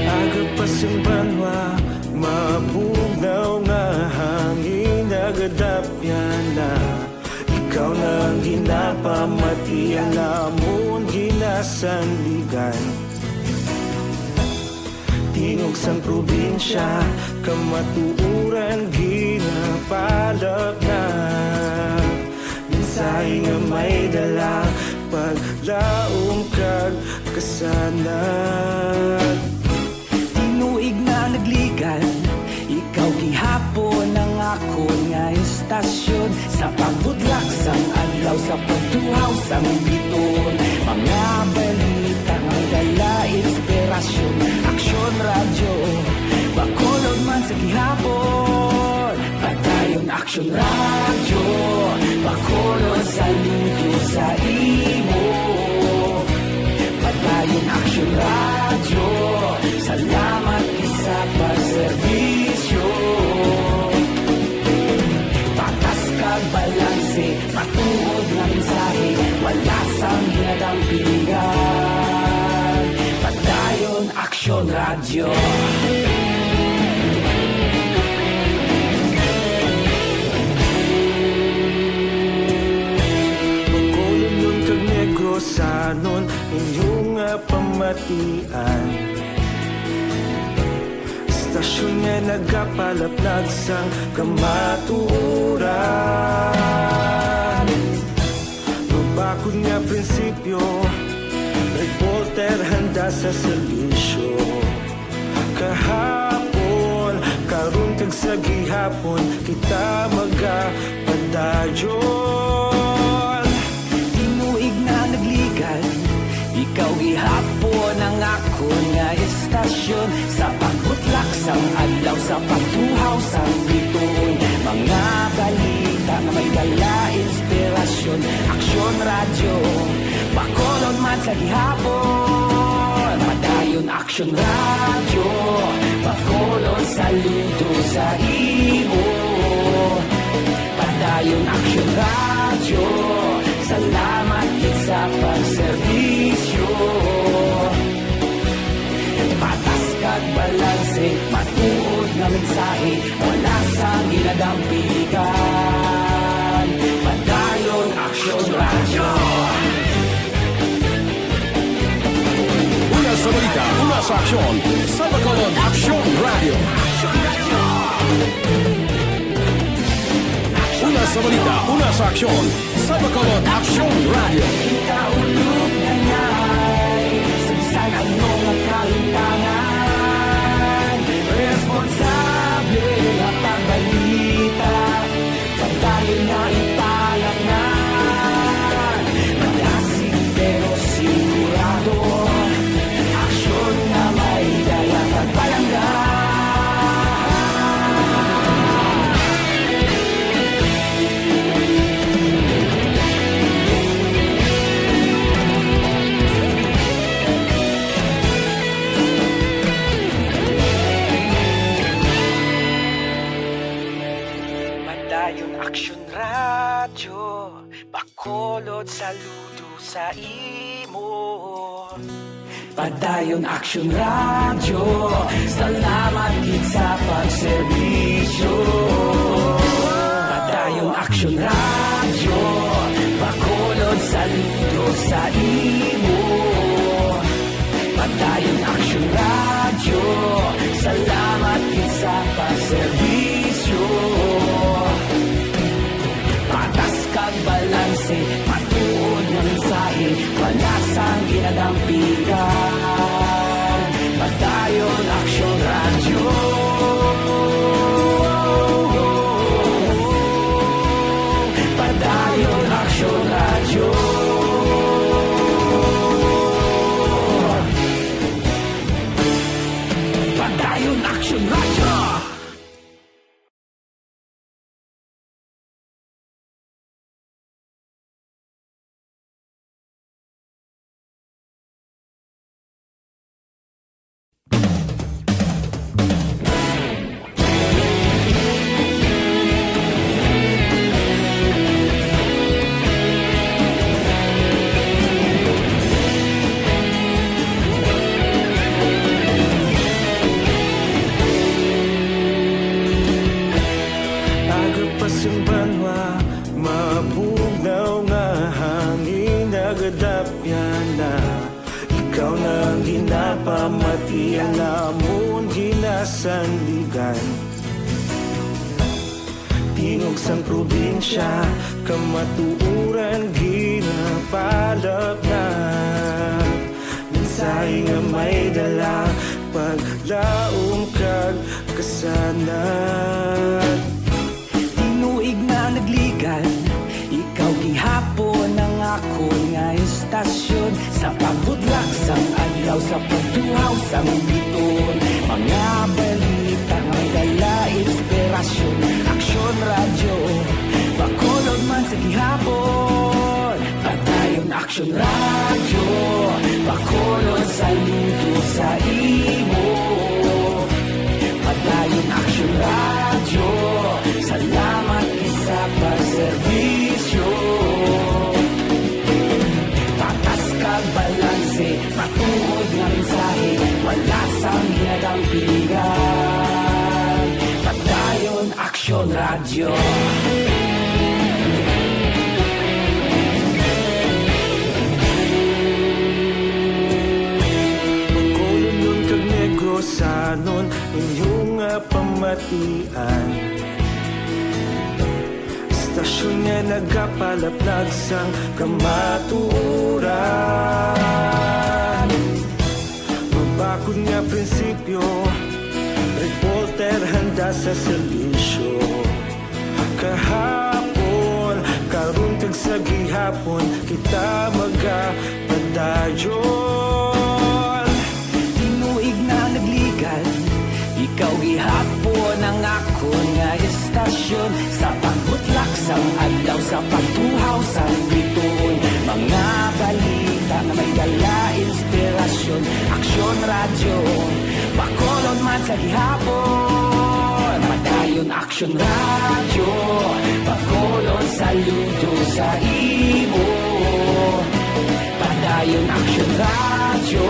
Agapasang banwa, mabugaw na hangin Nagadapyan na ikaw nang ginapamatian Namon ginasanligan Tingog sang probinsya, kamatuuran ginapalap na Minsay nga may dala, paglaom kag kasanag Tinuig na nagligan Ikaw gihapon ang ako nga istasyon Sa pagbudlak sang adlaw Sa pagtuhaw sang biton Mga balita nga dala inspirasyon Aksyon radyo Bacolod man sa gihapon Padayon Aksyon radyo Bacolod saludo sa imo Padayon Aksyon radyo Salamat sa pagserbisyo Patas kag balanse Matuod na mensahe Wala sang ginadampigan Padayon Aksyon Radio Bacolod nun kag Negros Sanon Inyong pamatian Stasyon nga nagapalaplag sang kamatuuran Mabakod nga prinsipyo Reporter handa sa serbisyo Kahapon, karon kag sa gihapon Kita magapadayon Tinuig na nagligan Ikaw gihapon ang ako nga istasyon Sa pagbutlak sang adlaw Sa pagtuhaw sang biton Mga balita na may dala inspirasyon Aksyon radyo Bacolod man sa gihapon Padayon Aksyon radyo Bacolod saludo sa imo Padayon Aksyon radyo Salamat sa pagserbisyo Patas kag balanse Matuod na mensahe Wala sang ginadampigan Padayon Aksyon Radio sa balita, una sa aksyon, sa Bacolod Action Radio. Una sa balita, una sa aksyon, sa Bacolod Action Radio. Kaulog na niya'y Sinsan ang mga kalintangan Responsable at pagbalita Pagdayo na ipalaknan Malasig pero sigurado Aksyon na may dalang pagpalanggan Madayon Aksyon Radyo Bacolod saludo sa imo Padayon Action Radio Salamat gid sa pagserbisyo Padayon Action Radio Bacolod saludo sa imo Padayon Action Radio Salamat gid sa pagserbisyo Patas kag balanse Matuod ng mensahe Wala sang ginadampigan Padayon Action Radio Padayon Action Radio Padayon Action Radio Agapasumbanwa Mabugnaw nga hangin Nagadapyan na Ikaw na ang ginapamatian Namon ginasandigan Tingog sang probinsya Kamatuuran ginapalap na Mensahe nga may dala Paglaom kag kasanat Tinuig na nagligan Ikaw gihapon ang ako nga istasyon Sa pagbudlak sang adlaw Sa pagtuhaw sang biton Mga balita may dala inspirasyon Aksyon radyo Bacolod man sa gihapon Padayon Aksyon radyo Bacolod saludo sa imo Padayon Aksyon radyo Salamat sa pagserbisyo Patas kag balanse Matuod nga mensahe Wala sang ginadampigan Padayon Aksyon Radio Bacolod nun kag Negros sanon Inyong pamatian Stasyon nga nagapalaplag sang kamatuoran Mabakod nga prinsipyo Reporter handa sa serbisyo Kahapon, karun kag sa gihapon Kita magapadayon Tinuig na nagligan Ikaw gihapon ang ako nga istasyon Sa pagbutlak sang adlaw Sa pagtuhaw sang biton Mga balita na may dala inspirasyon Aksyon radyo Bacolod man sa gihapon Padayon Aksyon radyo Bacolod saludo sa imo Padayon Aksyon radyo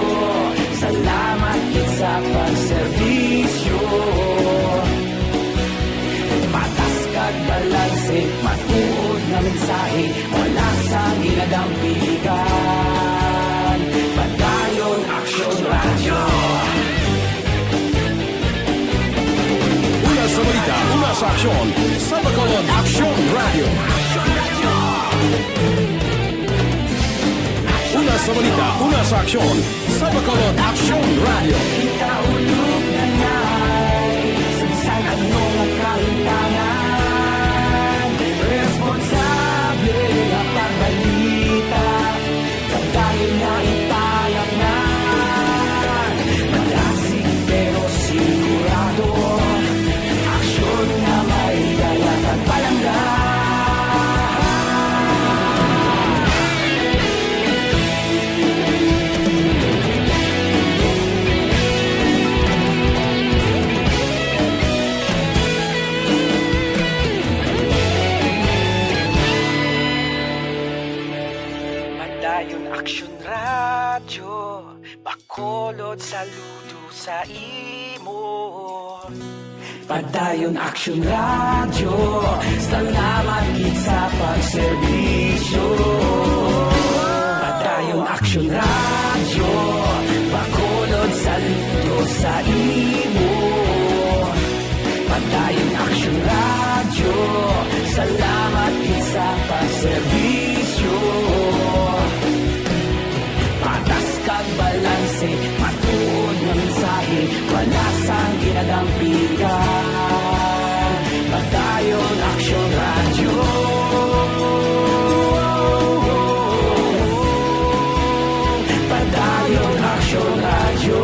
Salamat gid sa pagserbisyo Patas kag balanse Matuod na mensahe Wala sang ginadampigan Padayon Aksyon Radio sa balita, una sa aksyon, sa Bacolod Action Radio. Una sa balita, una sa aksyon, sa Bacolod Action Radio. Ikaulog na na'y Sagsang anong ang kahintangan Responsable ang pagbalita Dahil na ipayak na Malasig pero sigurado Aksyon na may dalat at palangga Madayon Aksyon Radyo Bacolod saludo sa imo Padayon Action Radio Salamat gid sa pagserbisyo Padayon Action Radio Bacolod saludo sa imo Padayon Action Radio Salamat gid sa pagserbisyo Patas kag balanse Matuod nga mensahe Wala sang ginadampigan Padayon Action Radio Padayon Action Radio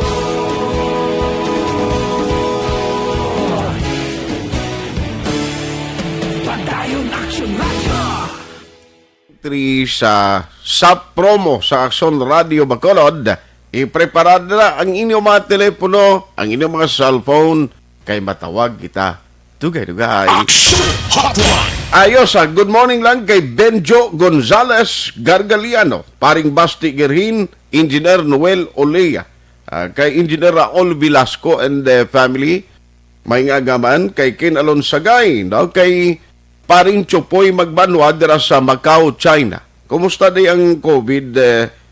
Padayon Action Radio sa promo sa Action Radio Bacolod, ipreparad na ang inyong mga telepono, ang inyong mga cellphone, kay matawag kita. Dugay-dugay. Ayos, good morning lang kay Benjo Gonzales Gargaliano, paring Basti Gerhin, Engineer Noel Olea, kay Engineer Raul Velasco and the family, may nga gaman kay Ken Alonsagay, no? Kay paring Chopoy Magbanwa dira sa Macau, China. Kumusta di ang COVID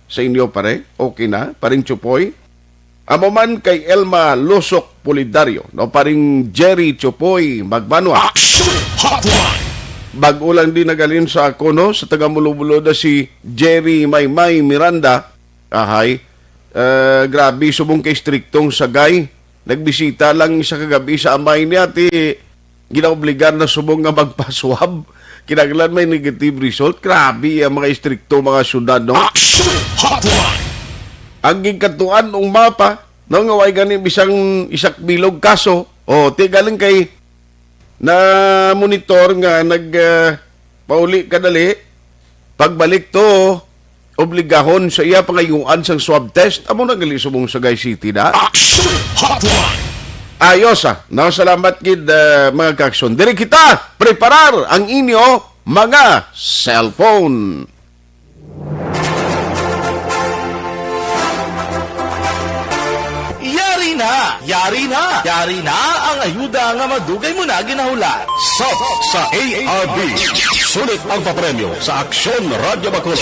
sa inyo pare? Okay na, paring Chopoy? Amo man kay Elma Losok Polidario, no? Paring Jerry Chopoy Magbanwa. Bago lang din nagalin sa ako, no? Sa taga-Mulo-Mulo na si Jerry Maymay Miranda. Ahay, grabe, subong kay striktong sagay. Nagbisita lang sa kagabi sa amay niya, ginaobligan na subong nga magpaswab. Kinaglan may negative result. Grabe ang mga istrikto mga syudad, no? Ang gigkatuan ng mapa, no, nga way ganin bisang isak bilog kaso, galing kay na monitor nga pauli kadali, pagbalik to, obligahon sa iya pangayuan sang swab test, amo na gali subong Sagay City na. Ayos Salamat gid mga kaksyon. Diri kita preparar ang inyo mga cellphone. Yari na ang ayuda nga madugay mo na ginahula. Sa ARB. Sulit ang papremyo sa Aksyon Radio Bacolod.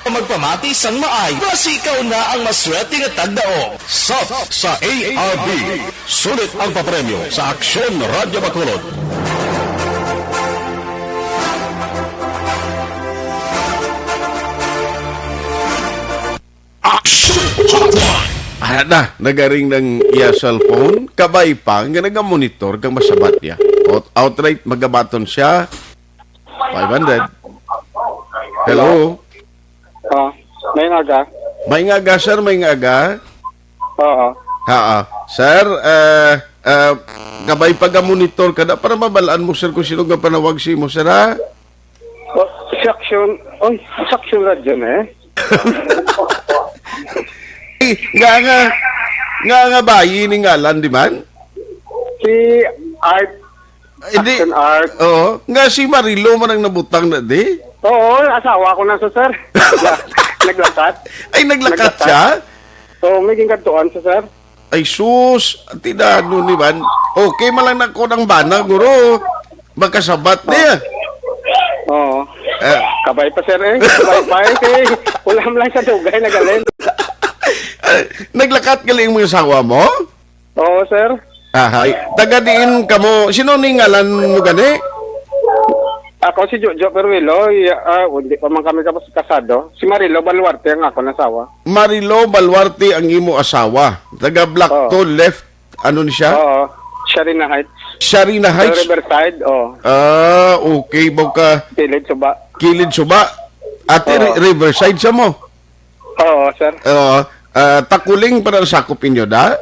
Magpamati sang maay, basi ikaw na ang maswerte nga tagdaong. Sa ARB. Sulit ang papremyo sa Aksyon Radio Bacolod. Action Hotline! Nagaring ng iya cellphone, kabay pa, nga nagamonitor kang masabat niya. Outright magabaton siya. 500. Hello? May nga. May nga, sir, may nga. Oo. Sir, kabay pa monitor ka na para mabalaan mo, sir, kung sino nga panawag si mo, sir, ha? Saksyon radyo na nga bayi ni ngalan, di man? Si Art. Hindi. Action Art. Oo. Nga si Marilo man ang nabutang na, di? Oo, asawa ko na sir. Naglakat. Ay, naglakat siya? Oo, may gingantuan sir. Ay, sus. Tinano ni man. Okay, malang na ko ng bana, guro. Magkasabat niya. Oo. Kabay pa sir Kabay pa ulam lang sa dugay na galin. Naglakat galing mo yung asawa mo? Oo, sir. Ahay. Taga diin kamo. Sino ni ngalan mo gani? Ako si Jojo Peruelo, hindi pa man kami kapos kasado. Si Marilo Baluarte ang ako nasawa. Marilo Baluarte ang imo asawa. Taga Blackto left. Ano ni siya? Oo, Sharina Heights. Sharina Sa Heights. Riverside, Okay. Baka Pilid Suba. Kilid Suba. Ate, Oo. Riverside sa mo. Oo, sir. Takuling para sakop inyo da?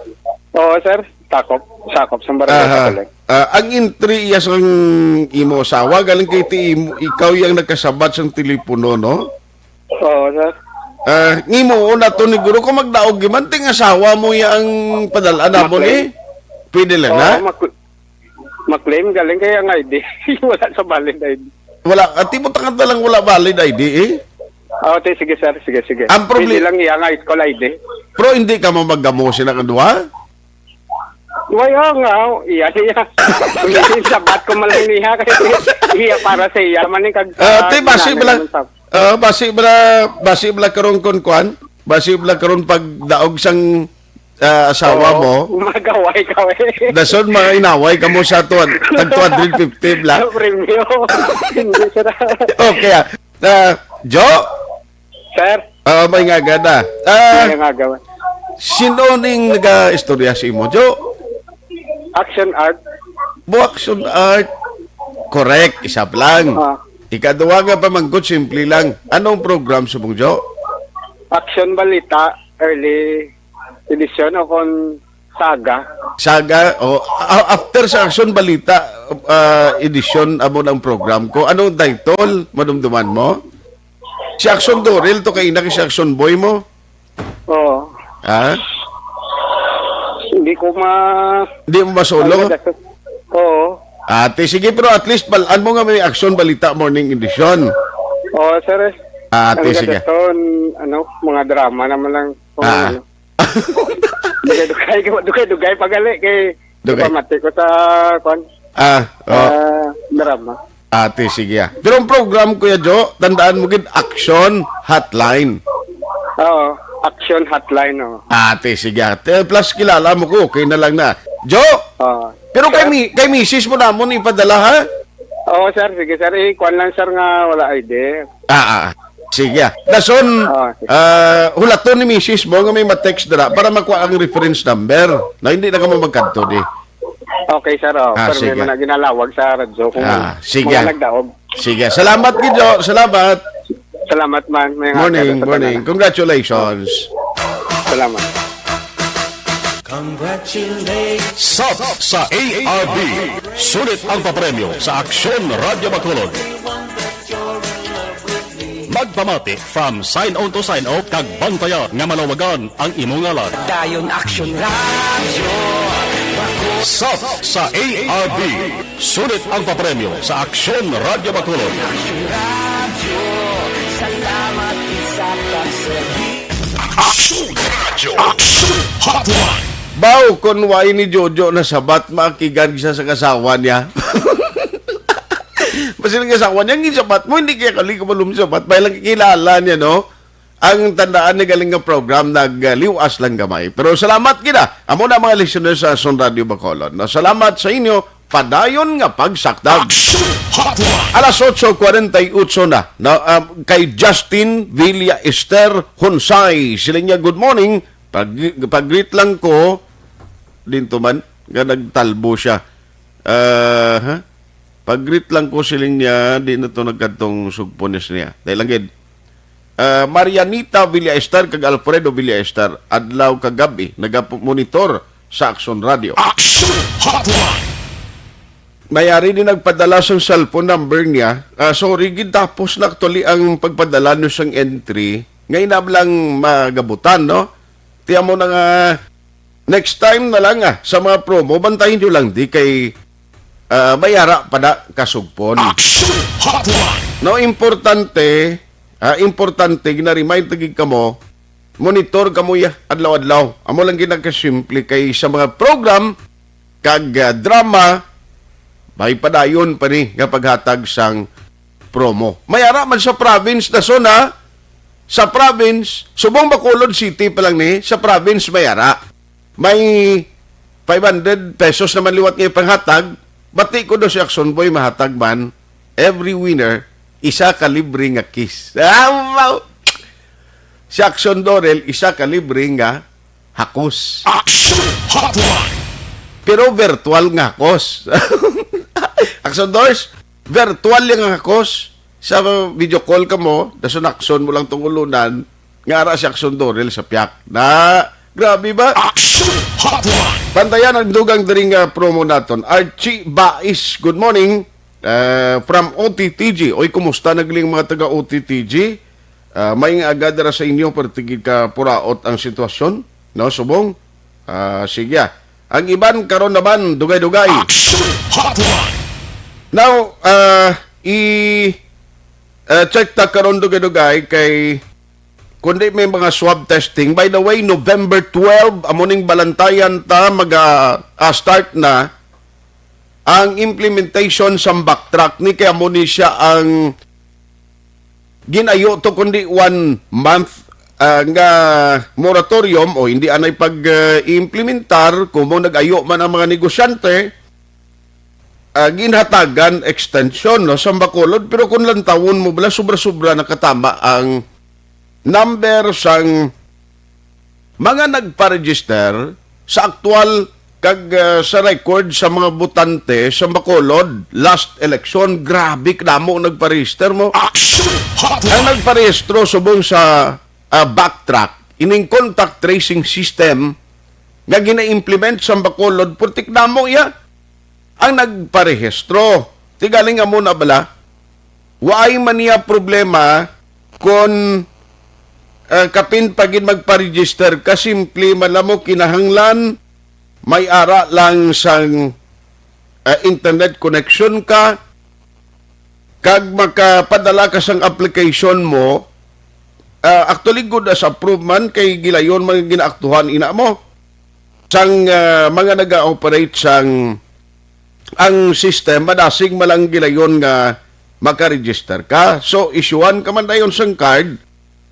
Oo, sir. Sakop sa barangay Takuling. Ang entry iya sang imo asawa, galing kay ti imo, ikaw yung nagkasabat sang telepono, no? Oo, sir. Ngimo una to ni guro ko magdaog giman ting asawa mo yang padala na mo ni. Pwede lang na. Maklaim galing kay ang ID. Wala sa valid ID. Wala, ati mo takad lang wala valid ID eh. Oo, sige, sir. Sige. Ang Pwede lang iya nga call ID. Pero hindi ka mo maggamosin ang kadua? Wala nga, iya. Kung sabat ko malang niya kasi iya para sa iya. Maning basi bala karon kon. Basi bala karon pag daog sang asawa mo. Magaway ka eh. Dason mga inaway kamo sa tuwan. Tag 250 bla. Premio. Hindi, sir. Okay. Jo? Sir? May nga gada. May nga gawa. Sino ning naga-istorya si mo, Jo? Action art. Action art. Correct. Isa lang. Ikaduwa nga pa manggod, simple lang. Anong program sa mong, Jo? Action balita, early edition o kon saga. Saga, after sa Action Balita edition amo ng program ko, anong title? Madumduman mo? Si Action Dorel to kay si Action Boy mo? Oo. Ha? Hindi ko Hindi mo masolo? Oo. Ate, sige, pero at least balaan mo nga may Action Balita morning edition. Oo, sir. Ate, sige. Mga drama naman lang. Dugay pagali kay pamati ko sa drama. Ate, sige. Pero ang program ko Jo, tandaan mo gid Action Hotline. Oo, Action Hotline. Ate, sige. Plus kilala mo ko, okay na lang na. Jo! Pero kay misis mo namon ipadala ha? Oo, sir. Sige, sir. Kuan lang, sir, nga wala ID. Sige. Dason, hulaton ni misis mo nga may ma-text dara para makuha ang reference number na hindi na ka mo magkanto di. Okay, sir. Pero sige. may mga ginalawag sa radyo kung sige. mga nagdaog. Sige. Salamat, Gido. Salamat. Salamat, man. Morning. Congratulations. Salamat. Congratulations. Sub sa ARB. Sulit ang papremyo sa Aksyon Radyo Bacolod. Magpamati from sign on to sign off kag bantaya nga malawagan ang imong ngalan. Dayon Action Radio. Sub sa ARB. Sulit ang papremyo sa Aksyon Radyo Bacolod. Action Radio. Salamat sa pagsabi. Aksyon Radio. Aksyon Hotline. Baw, kunway ni Jojo na sabat, makigan siya sa kasawa niya. Kasi ng kasawa niya, yung sabat mo, hindi kaya kali kumalum sabat. May lang kilala niya, no? Ang tandaan ni galing ng program, nagliwas lang gamay. Pero salamat kita. Amo na mga listeners sa Son Radio Bacolod. No? Salamat sa inyo. Padayon nga pagsakdag. Alas 8:48 na. Kay Justin Villa Esther Hunsay. Sila niya, good morning. Pag-greet lang ko, dinto man, nagtalbo siya. Pag-greet lang ko siling niya, di na ito nagkatong sugpones niya. Dahil lang gid. Marianita Villa Esther kag Alfredo Villa Esther, adlaw kagabi, nag-monitor sa Action Radio. Action Hotline. Mayari din nagpadala sa cellphone number niya. Sorry, gid tapos na actually ang pagpadala nyo sang entry. Ngayon na lang magabutan, no? Tiyan mo na nga, next time na lang sa mga promo, bantayin nyo lang di kay mayara pa na kasugpon. Action Hotline. No, importante, gina-remind tagig ka mo, monitor ka mo adlaw-adlaw. Amo lang ginagkasimple kay sa mga program, kag drama, may padayon pa ni nga paghatag sang promo. Mayara man sa province na sona, sa province, Subong Bacolod City pa lang ni, sa province mayara. May 500 pesos naman liwat nga panghatag, bati ko do si Action Boy mahatag man, every winner, isa ka libre nga kiss. Wow! Si Action Dorel, isa ka libre nga hakos. Action Hotline. Pero virtual nga hakos. Action Doors, virtual yung hakos. Sa video call ka mo, dasun action mo lang tungulunan, nga ara si Action Dorel sa piyak. Na, grabe ba? Action Hotline. Pantayan ang dugang daring promo naton. Archie Bais, good morning. From OTTG. Oy, kumusta nagling mga taga OTTG? May nga agad ra sa inyo pertigid ka puraot ang sitwasyon. No, subong? Sige. Ang iban karon naman, dugay-dugay. Action Hotline. Now, check ta karon dugay-dugay kay kundi may mga swab testing. By the way, November 12, amuning balantayan ta start na ang implementation sa backtrack ni kaya mo ni siya ang ginayo to kundi 1 month nga moratorium o hindi anay pag-implementar kung mo nag-ayo man ang mga negosyante ginhatagan extension no, sa Bacolod pero kung lang tawon mo bala sobra-sobra nakatama ang number sang mga nagpa-register sa aktual kag sa record sa mga botante sa Bacolod last election, grabe kadamo nagpa-register mo. Action Hotline. Ang nagparehistro subong sa backtrack ining contact tracing system nga gina-implement sa Bacolod putik damo ya ang nagparehistro. Tigaling nga muna bala waay man niya problema kung kapin pagin magpa-register ka simple man mo kinahanglan may ara lang sang internet connection ka kag makapadala ka sang application mo actually good as approved man kay gilayon mga ginaaktuhan ina mo sang mga naga-operate sang ang system madasig malang gilayon nga maka-register ka so issuean ka man dayon sang card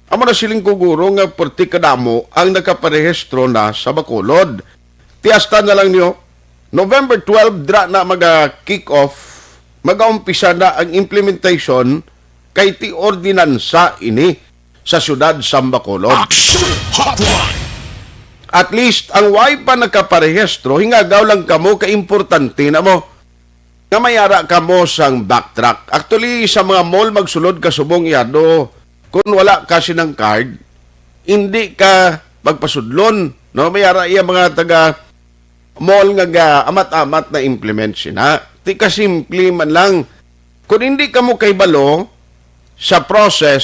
amo na siling kuguro nga perti kadamo ang nakaparehistro na sa Bacolod. Tiasta na lang niyo, November 12 dra na maga-kick off, mag-aumpisa na ang implementation kay ti ordinansa ini sa syudad sa Bacolod. Action Hotline. At least ang way pa nakaparehistro, hingagaw lang kamo kaimportante na mo. Nga mayara kamo sang backtrack. Actually sa mga mall magsulod ka subong iyado. Kung wala kasi ng card, hindi ka magpasudlon. No? Mayara iya mga taga mall nga amat-amat na implement sina. Di ka simple man lang. Kung hindi ka mo kay balo sa process,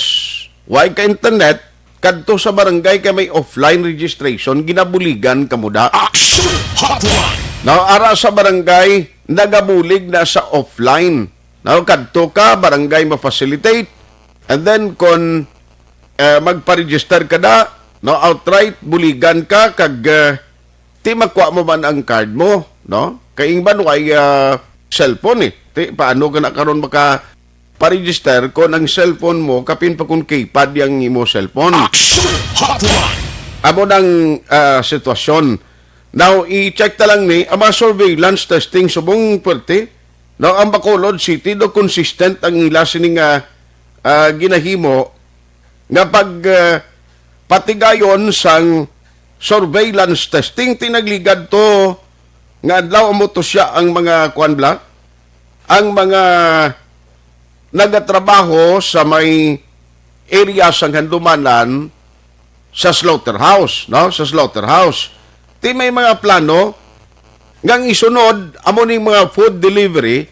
why ka internet, kadto sa barangay ka may offline registration, ginabuligan ka mo da. Action Hotline. No, ara sa barangay, nagabulig na sa offline. No, kadto ka, barangay ma-facilitate. And then, kung magpa-register ka na, no, outright, buligan ka, kag ti makuha mo man ang card mo, no? Kaing ba no ay cellphone eh. Ti, paano ka na karon maka-register kung ang cellphone mo, kapin pa kung keypad yung imo cellphone. Action Hotline. Amo ng sitwasyon. Now, i-check ta lang ni, ang mga surveillance testing subong pwerte, no, ang Bacolod City, do consistent ang ila sining ginahimo nga pag patigayon sang surveillance testing tinagligad to nga adlaw mo to siya ang mga kuanbla ang mga nagatrabaho sa may area sang handumanan sa slaughterhouse, no, sa slaughterhouse ti may mga plano ngang isunod amo ning mga food delivery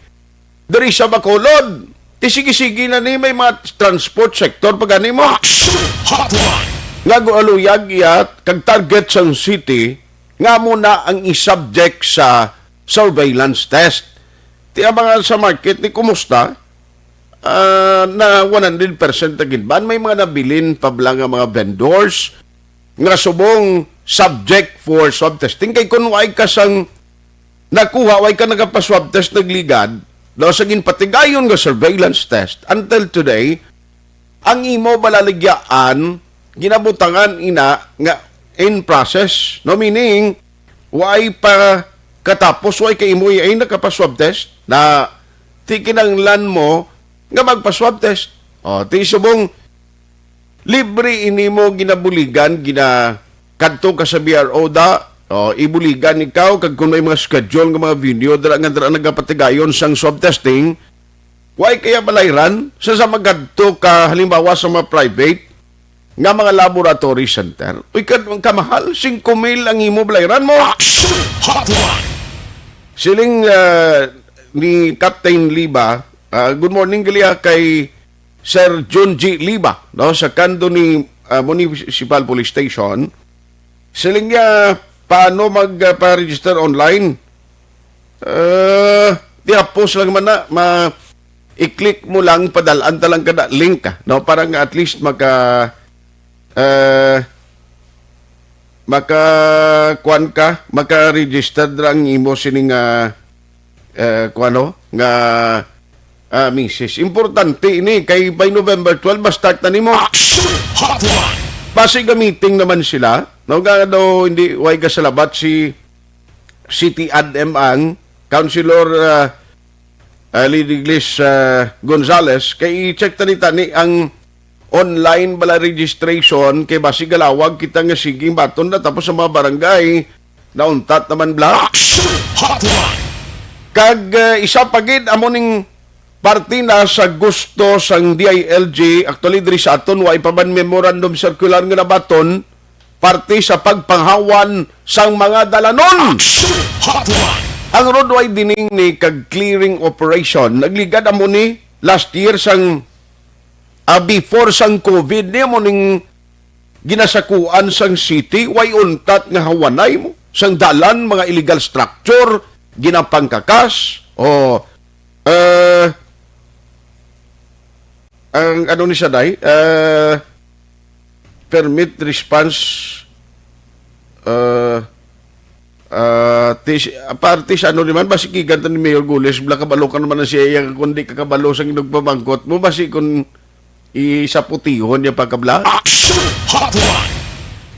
diri sa Bacolod. Ti sige-sige na ni may mga transport sector pagani mo. Action Hotline. Nga gualuyag iyat kag target sa city nga muna ang isubject sa surveillance test. Ti mga sa market ni kumusta na 100% tagin may mga nabilin pablang nga mga vendors nga subong subject for swab testing kay kun way ka sang nakuha way ka nagapa-swab test nagligad daw sa ginpatigayon nga surveillance test until today ang imo balaligyaan ginabutangan ina nga in process no meaning way pa katapos way kay imo ay nakapaswab test na ti kinanglan mo nga magpaswab test. O, ti subong libre ini mo ginabuligan, kadto ka sa BRO da, o, ibuligan ikaw, kag kung may mga schedule nga mga video, dara nagapatigayon sang swab testing, why kaya balayran? Sa magadto ka, halimbawa sa mga private, nga mga laboratory center, uy, kamahal, 5,000 ang imo balayran mo. Action Hotline. Siling ni Captain Liba, good morning gali kay Sir John G. Liba, no, sa kando ni Municipal Police Station. Siling niya, paano magpa-register online? Post lang man na, i-click mo lang, padalaan talang kada link ka, no, parang at least maka-register drang imo sining misis. Importante ini kay by November 12 ma-start na nimo. Action Hotline. Base meeting naman sila. No nga daw hindi way ga sa labat si City Adm ang Councilor Lidiglis Gonzales kay i-check tanita ni ang online bala registration kay basi galawag kita nga siging baton na tapos sa mga barangay nauntat naman bla. Action Hotline. Kag isa pagid amo ning party na sa gusto sang DILG, actually diri sa aton way pa man memorandum circular nga nabaton, party sa pagpanghawan sang mga dalanon. Action Hotline. Ang roadway dining ni kag clearing operation nagligad amo ni last year sang before sang COVID ni mo ning ginasakuan sang city, way untat nga hawanay mo sang dalan, mga illegal structure ginapangkakas o ang ano ni siya day permit response party sa ano naman basi gigantan ni Mayor Gules bla kabalo ka naman na siya kundi kakabalo sang inugpamangkot mo basi kun isaputihon niya pagkabla. Action Hotline.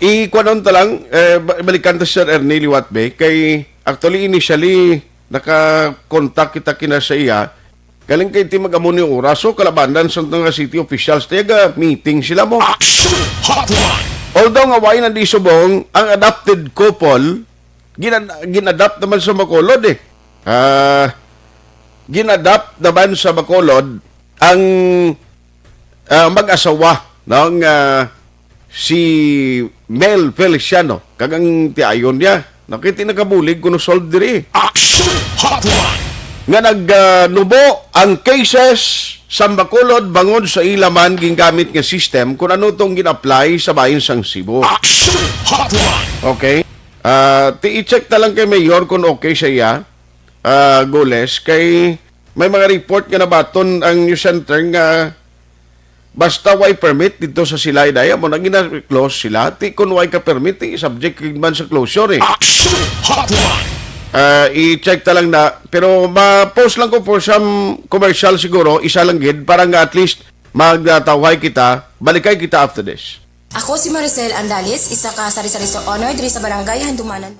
Ikwanon talang balikan ta Sir Ernie Liwatbe kay actually initially naka-contact kita kina sa iya galing kay ti mag-amo ni oras so kalabanan sa nga city officials taga meeting sila mo. Action Hotline. Although nga way na di subong ang adopted couple ginadapt naman sa Bacolod ginadapt naman sa Bacolod ang mag-asawa ng si Mel Feliciano kagang tiayon niya nakiti nakabulig kuno solve diri. Action Hotline. Nga nagnubo ang cases sa Bacolod bangod sa ilaman gingamit nga system kung ano tong gin-apply sa bahin sang Cebu. Action Hotline. Okay? I-check na lang kay Mayor kung okay siya Goles kay may mga report nga nabaton ang news center nga basta way permit dito sa Silay Daya mo nang gina-close sila ti kung way ka permit subject man sa closure Action Hotline. I-check ta lang na pero ma-post lang ko for some commercial siguro isa lang gid para nga at least magtawhay kita balikay kita after this. Ako si Maricel Andalis, isa ka sari-sari sa honor diri sa barangay Handumanan.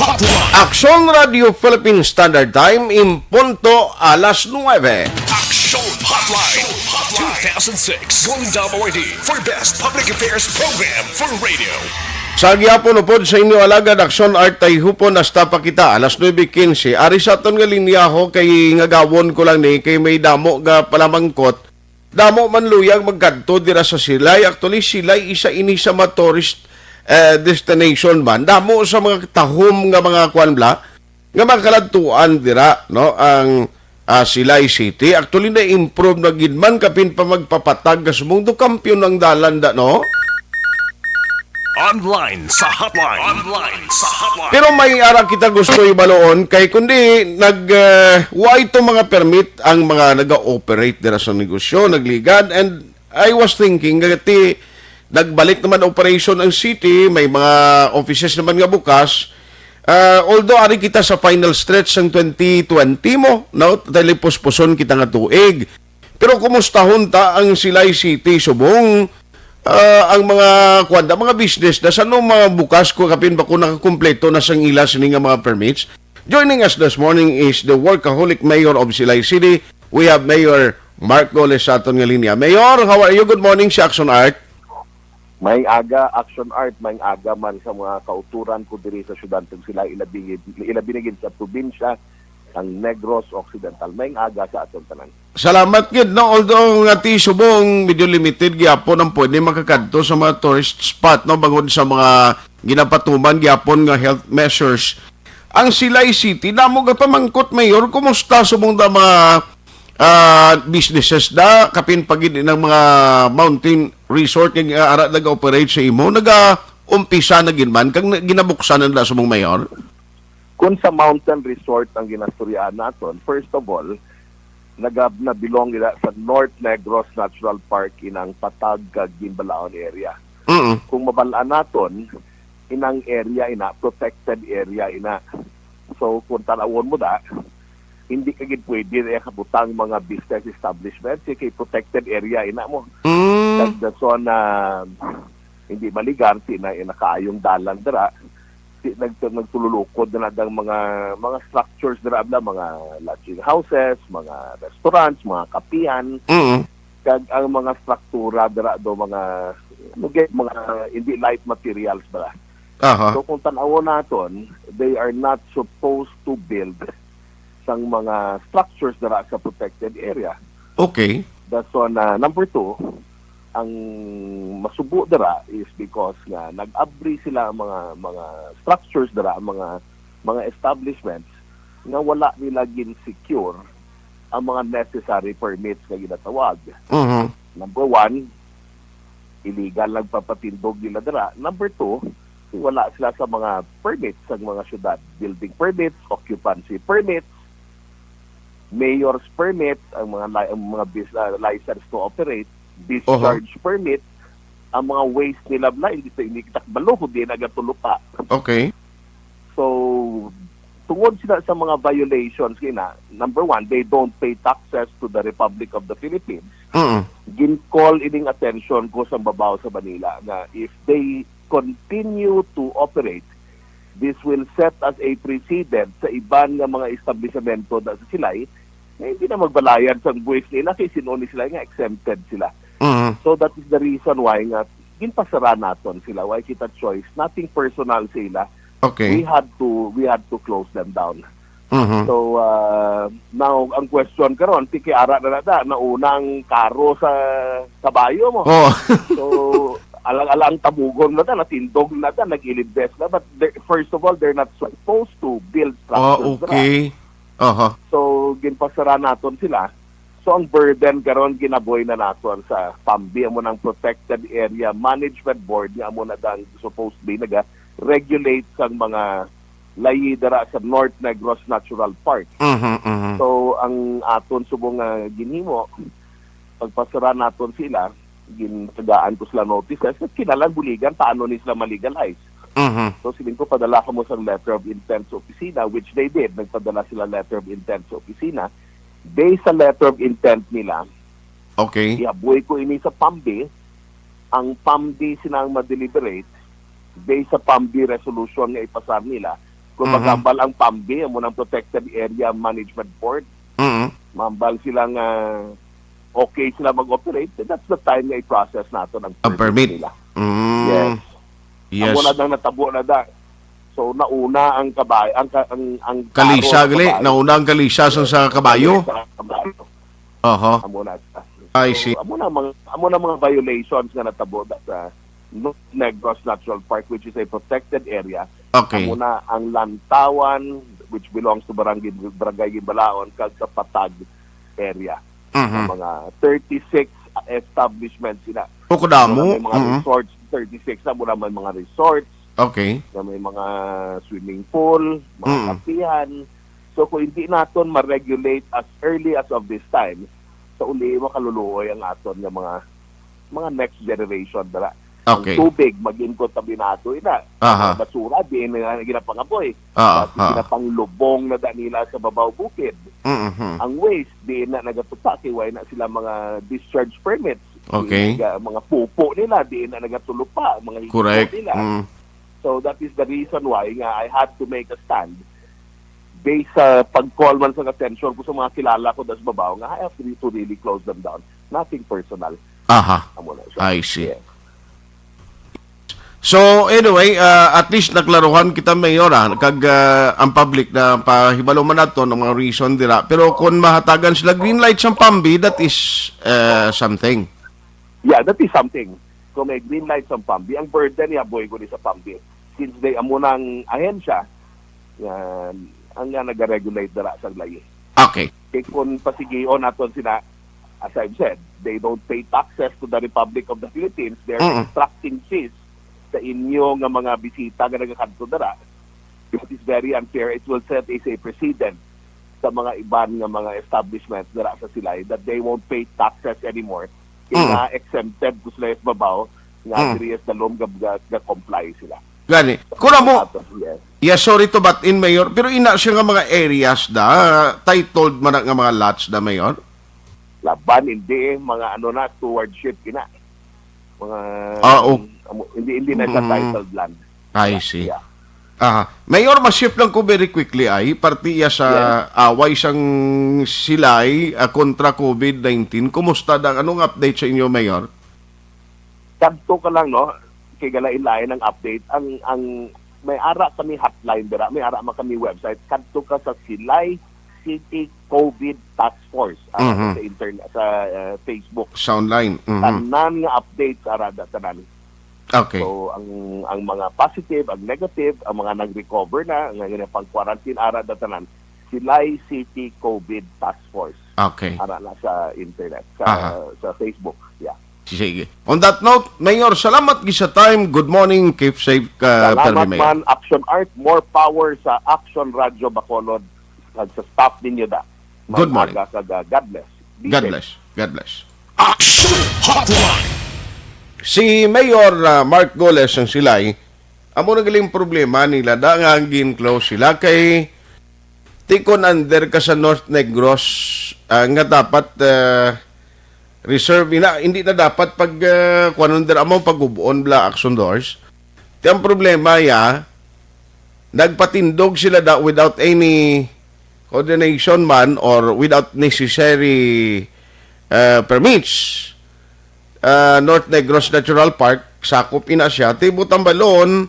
Hotline. Action Radio Philippine Standard Time, impunto alas 9. Action Hotline. 2006 Golden Dome Awardee for Best Public Affairs Program for Radio. Sa gyapon upod sa inyo alagad Action Art tay hupon hasta pa kita alas 9:15. Ari sa aton nga linya ho kay ngagawon ko lang ni kay may damo nga palamangkot. Damo man luyag magkadto dira sa Silay. Actually Silay isa ini sa mga tourist destination man. Damo sa mga tahom nga mga kwanbla nga makaladtuan dira no ang Silay City. Actually na improve na gid man kapin pa magpapatag sa mundo kampiyon ng dalan da no. Online sa hotline. Online sa hotline. Pero may ara kita gusto ibaloon kay kundi wa ito mga permit ang mga naga-operate dira sa negosyo, nagligad, and I was thinking gati nagbalik naman operation ang city, may mga offices naman nga bukas. Although ari kita sa final stretch ng 2020 mo, no, dahil posposon kita nga tuig. Pero kumustahon ta ang Silay City subong ang mga kwanda, mga business na sa mga bukas ko kapin ba kung nakakumpleto na sang ila sini nga mga permits. Joining us this morning is the workaholic mayor of Silay City. We have Mayor Mark Goles sa aton nga linya. Mayor, how are you? Good morning sa Action Art. May aga Action Art, may aga man sa mga kauturan ko diri sa syudad ng Silay, ilabinigin sa probinsya ang Negros Occidental. May aga sa aton tanan. Salamat gid no, although nga ti subong medyo limited gyapon ang pwede makakadto sa mga tourist spot no bangod sa mga ginapatuman gyapon nga health measures. Ang Silay City namo ga pamangkot mayor, kumusta subong da mga businesses da kapin pagid ng mga mountain resort nga ara nag-operate sa imo, naga-umpisa na gid man kag ginabuksan na subong mayor? Kung sa mountain resort ang ginastoryaan naton, first of all, nabilong nila sa North Negros Natural Park inang Patag kag Gimbalaon area. Kung mabalaan naton, inang area ina, protected area ina. So kung tanawon mo da, hindi ka gid pwede kabutang mga business establishments kay protected area ina mo. That's on hindi maligan na nakaayong dalan dira. Nagtululukod na ng mga structures dira abla, mga lodging houses, mga restaurants, mga kapian. Kag ang mga struktura dira do mga hindi light materials ba. So kung tan-awon naton, they are not supposed to build sang mga structures dira sa protected area. Okay. That's on number 2. Ang masubo dira is because nga nag-abri sila mga structures dira, mga establishments nga wala nila gin secure ang mga necessary permits nga ginatawag. Number 1, illegal nagpapatindog nila dira. Number 2, wala sila sa mga permits sa mga syudad, building permits, occupancy permits, mayor's permit, ang mga business license to operate, discharge permit, ang mga waste nila hindi kitakbalo kundi nagatulupa. Okay. So tungod sila sa mga violations kina, number 1, they don't pay taxes to the Republic of the Philippines. Gin-call ining attention ko sa babaw sa Manila na if they continue to operate, this will set as a precedent sa iban nga mga establishmento sa Silay na hindi na magbalayad sa buwis nila kasi sinuni sila nga exempted sila. So that is the reason why nga ginpasara naton sila, why kita choice, nothing personal sila. Okay. We had to close them down. So now ang question karon tiki ara na na unang karo sa kabayo mo. So alang tabugon na natindog na nag-ilinvest na, but first of all they're not supposed to build structures. Okay. So ginpasara naton sila. So ang burden karon ginaboy na naton sa PAMBI amo ng Protected Area Management Board nga amo na dang supposed be naga-regulate sang mga layi dara sa North Negros Natural Park. So ang aton subong ginhimo pagpasara naton sila, gintagaan ko sila notices at kinalan buligan paano ni sila malegalize. So siling ko padala ko mo sa letter of intent sa opisina, which they did. Nagpadala sila letter of intent sa opisina. Based sa letter of intent nila, okay, iabuhay ko ini sa PAMBI. Ang PAMBI sinang ma-deliberate based sa PAMBI resolution nga ipasar nila, Kung magambal ang PAMBI, amo ng Protected Area Management Board, mambal silang okay sila mag-operate, that's the time na i-process nato ng permit nila. Yes. Yes. Amo na nang natabo na da. So nauna ang kabay, ang kalisa gali, nauna ang kalisa sa kabayo. Aha. Amo na. I see. Amo na mga violations na natabo sa Negros Natural Park, which is a protected area. Okay. Amo na ang Lantawan, which belongs to Barangay Gimbalaon, kag sa Patag area. Mga 36 establishments sila. Pukudamo. May mga resorts, 36 na muna may mga resorts. Okay. Na may mga swimming pool, mga kapihan. So kung hindi naton ma-regulate as early as of this time, sa uli makaluluoy ang aton ng mga next generation dala. Okay. Ang tubig maging kontaminado ina. Basura di na ginapangapoy. Ginapanglubong na nila sa babaw bukid. Ang waste di na nagatupa kiway na sila mga discharge permits. Okay. Mga pupo nila di na nagatulupa, mga correct nila. So that is the reason why nga I had to make a stand based sa pag-call man sa attention ko sa mga kilala ko das babaw nga I have to really close them down. Nothing personal. I see. Yeah. So anyway, at least naklaruhan kita mayor kag ang public na pahibalo man nato ng mga reason dira. Pero kung mahatagan sila green light sa PAMBI, that is something. Yeah, that is something. Kung may green light sa PAMBI, ang burden niya boy ko ni sa PAMBI. Since they amo ng ahensya, ang nga nag-regulate dira sa layi. Okay. Kaya kung pasigion naton sila, as I've said, they don't pay taxes to the Republic of the Philippines. They're extracting fees sa inyo nga mga bisita nga nagakadto dara. It is very unfair. It will set as a precedent sa mga iban nga mga establishments dara sa silay that they won't pay taxes anymore. Kaya exempted ko sila sa babaw nga diri sa dalom ga-comply sila. Gani. Kuna mo, yes, sorry to butt in, Mayor, pero ina siya nga mga areas titled man nga mga lots da, Mayor? Laban, hindi, mga na, stewardship kina. Mga, hindi na sa titled land. I see. Yeah. Mayor, ma-shift lang ko very quickly partiya sa away sang silay kontra COVID-19. Kumusta anong update sa inyo, Mayor? Kanto ka lang, no? Kay galain-lain ang update. Ang may ara kami hotline dira, may ara kami website. Kanto ka sa Silay City COVID Task Force sa internet, sa Facebook. Sa online. Tanan nga updates ara tanan. Okay. So ang mga positive, ang negative, ang mga nag-recover na, ang nga pang-quarantine ara tanan. Silay City COVID Task Force. Okay. Ara na sa internet, sa Facebook. Yeah. Sige. On that note, Mayor, salamat sa time. Good morning. Keep safe salamat man, Action Art. More power sa Action Radio Bacolod. Sa staff ninyo da. Good morning. God bless. God bless. God bless. Action Hotline. Si Mayor Mark Goles ang silay, amo na galing problema nila da nga gin-close sila kay tikon under ka sa North Negros nga dapat reserve hindi na dapat pag kuanunder amo pag-ubuon bla action doors. Ti ang problema nagpatindog sila without any coordination man or without necessary permits. North Negros Natural Park, sakop ina siya, ti butang balon.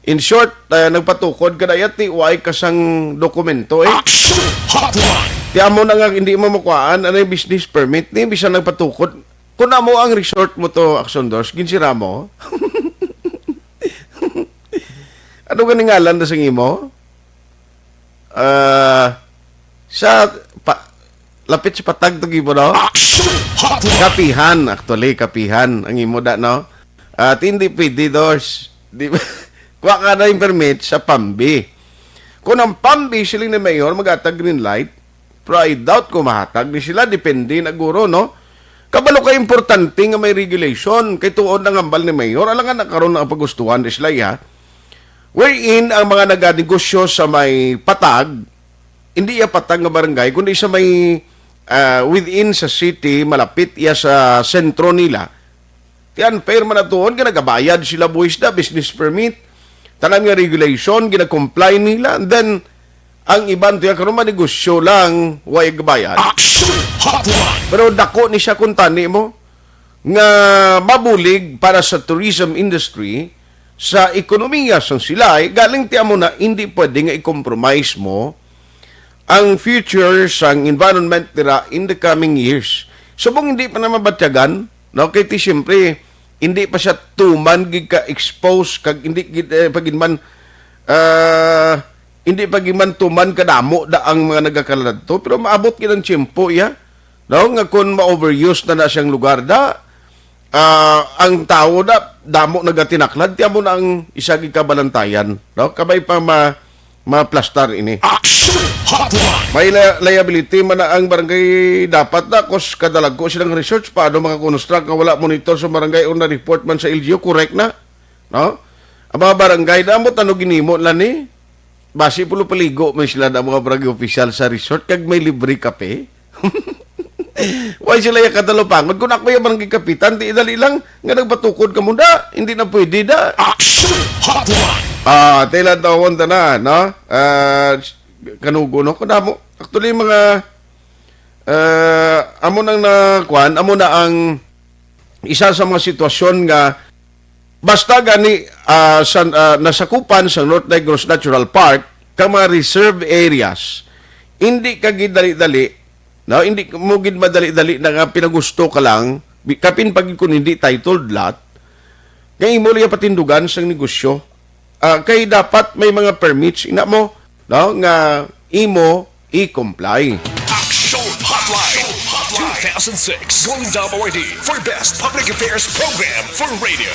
In short, nagpatukod ka dayat ti uay kasang dokumento Action Hotline. Ti amo na nga hindi mo makuhaan ano yung business permit, ni bisa nagpatukod. Kung mo ang resort mo to Action Doors, ginsira mo. Ano ka ngalan na sing imo? Lapit sa patag to gibo no? Kapihan, actually, kapihan ang imo da no? At hindi pwede doors. Di ba? Kuha ka na yung permit sa PAMBI. Kung ang PAMBI siling ni Mayor mag-atag green light, pero I doubt kung mahatag ni sila, depende na guro, no? Kabalo ka importante nga may regulation, kay tuon ng ambal ni Mayor, alangan na karoon ng pagustuhan ni sila, wherein ang mga naganegosyo sa may patag, hindi iya patag nga barangay, kundi sa may within sa city, malapit iya sa sentro nila. Tiyan, fair man na tuon, nagabayad sila buwis na, business permit. tanan nga regulation gina-comply nila, and then ang iban tiya karon manegosyo lang way gabayan. Action Hotline. Pero dako ni siya kung tani mo nga mabulig para sa tourism industry sa ekonomiya sang silay, galing tiya mo na hindi pwede nga i-compromise mo ang future sang environment nila in the coming years. Subong hindi pa na mabatyagan, no? Kaya ti siyempre, hindi pa siya tuman, gig ka-expose, kag hindi pagin hindi pagiman tuman kadamo da ang mga nagakalad to, pero maabot kinang tiyempo ya, no? Nga kung ma-overuse na siyang lugar da, ang tao da damo nagatinaklad tiyan mo na ang isa gikabalantayan, no? Kabay pa ma-plastar ini. Action Hotline. May liability man na ang barangay dapat na kos kadalag ko silang research paano makakonstruct nga wala monitor sa barangay o na report man sa LGU, correct na, no? Ang mga barangay damo tanong ginimo lan ni base pulo paligo may sila na mga barangay official sa resort kag may libre kape. Why sila yung kadalupangod? Kung ako yung barangay kapitan, di dali lang nga nagbatukod ka muna. Hindi na pwede da. Action Hotline. Tailan tawon ta na, no? Kanugo, no? Kadamo. Actually, mga amo nang nakuan, amo na ang isa sa mga sitwasyon nga basta gani nasakupan sa North Negros Natural Park ka mga reserve areas, hindi ka gidali-dali. No, hindi mo gid madali-dali na nga pinagusto ka lang, kapin pag kun hindi titled lot, kay imo liya patindugan sang negosyo. Kay dapat may mga permits ina mo, no, nga imo i-comply. Action Hotline. 2006 Golden Dome Award for Best Public Affairs Program for Radio.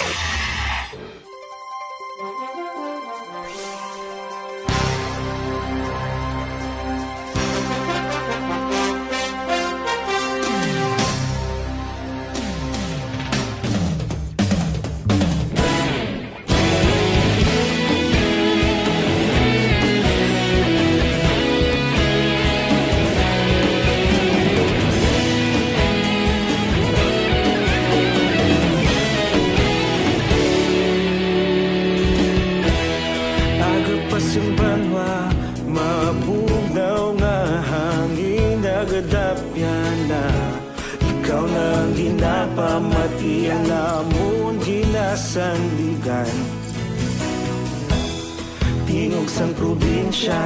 Pamatian namon ginasandigan tingog sang probinsya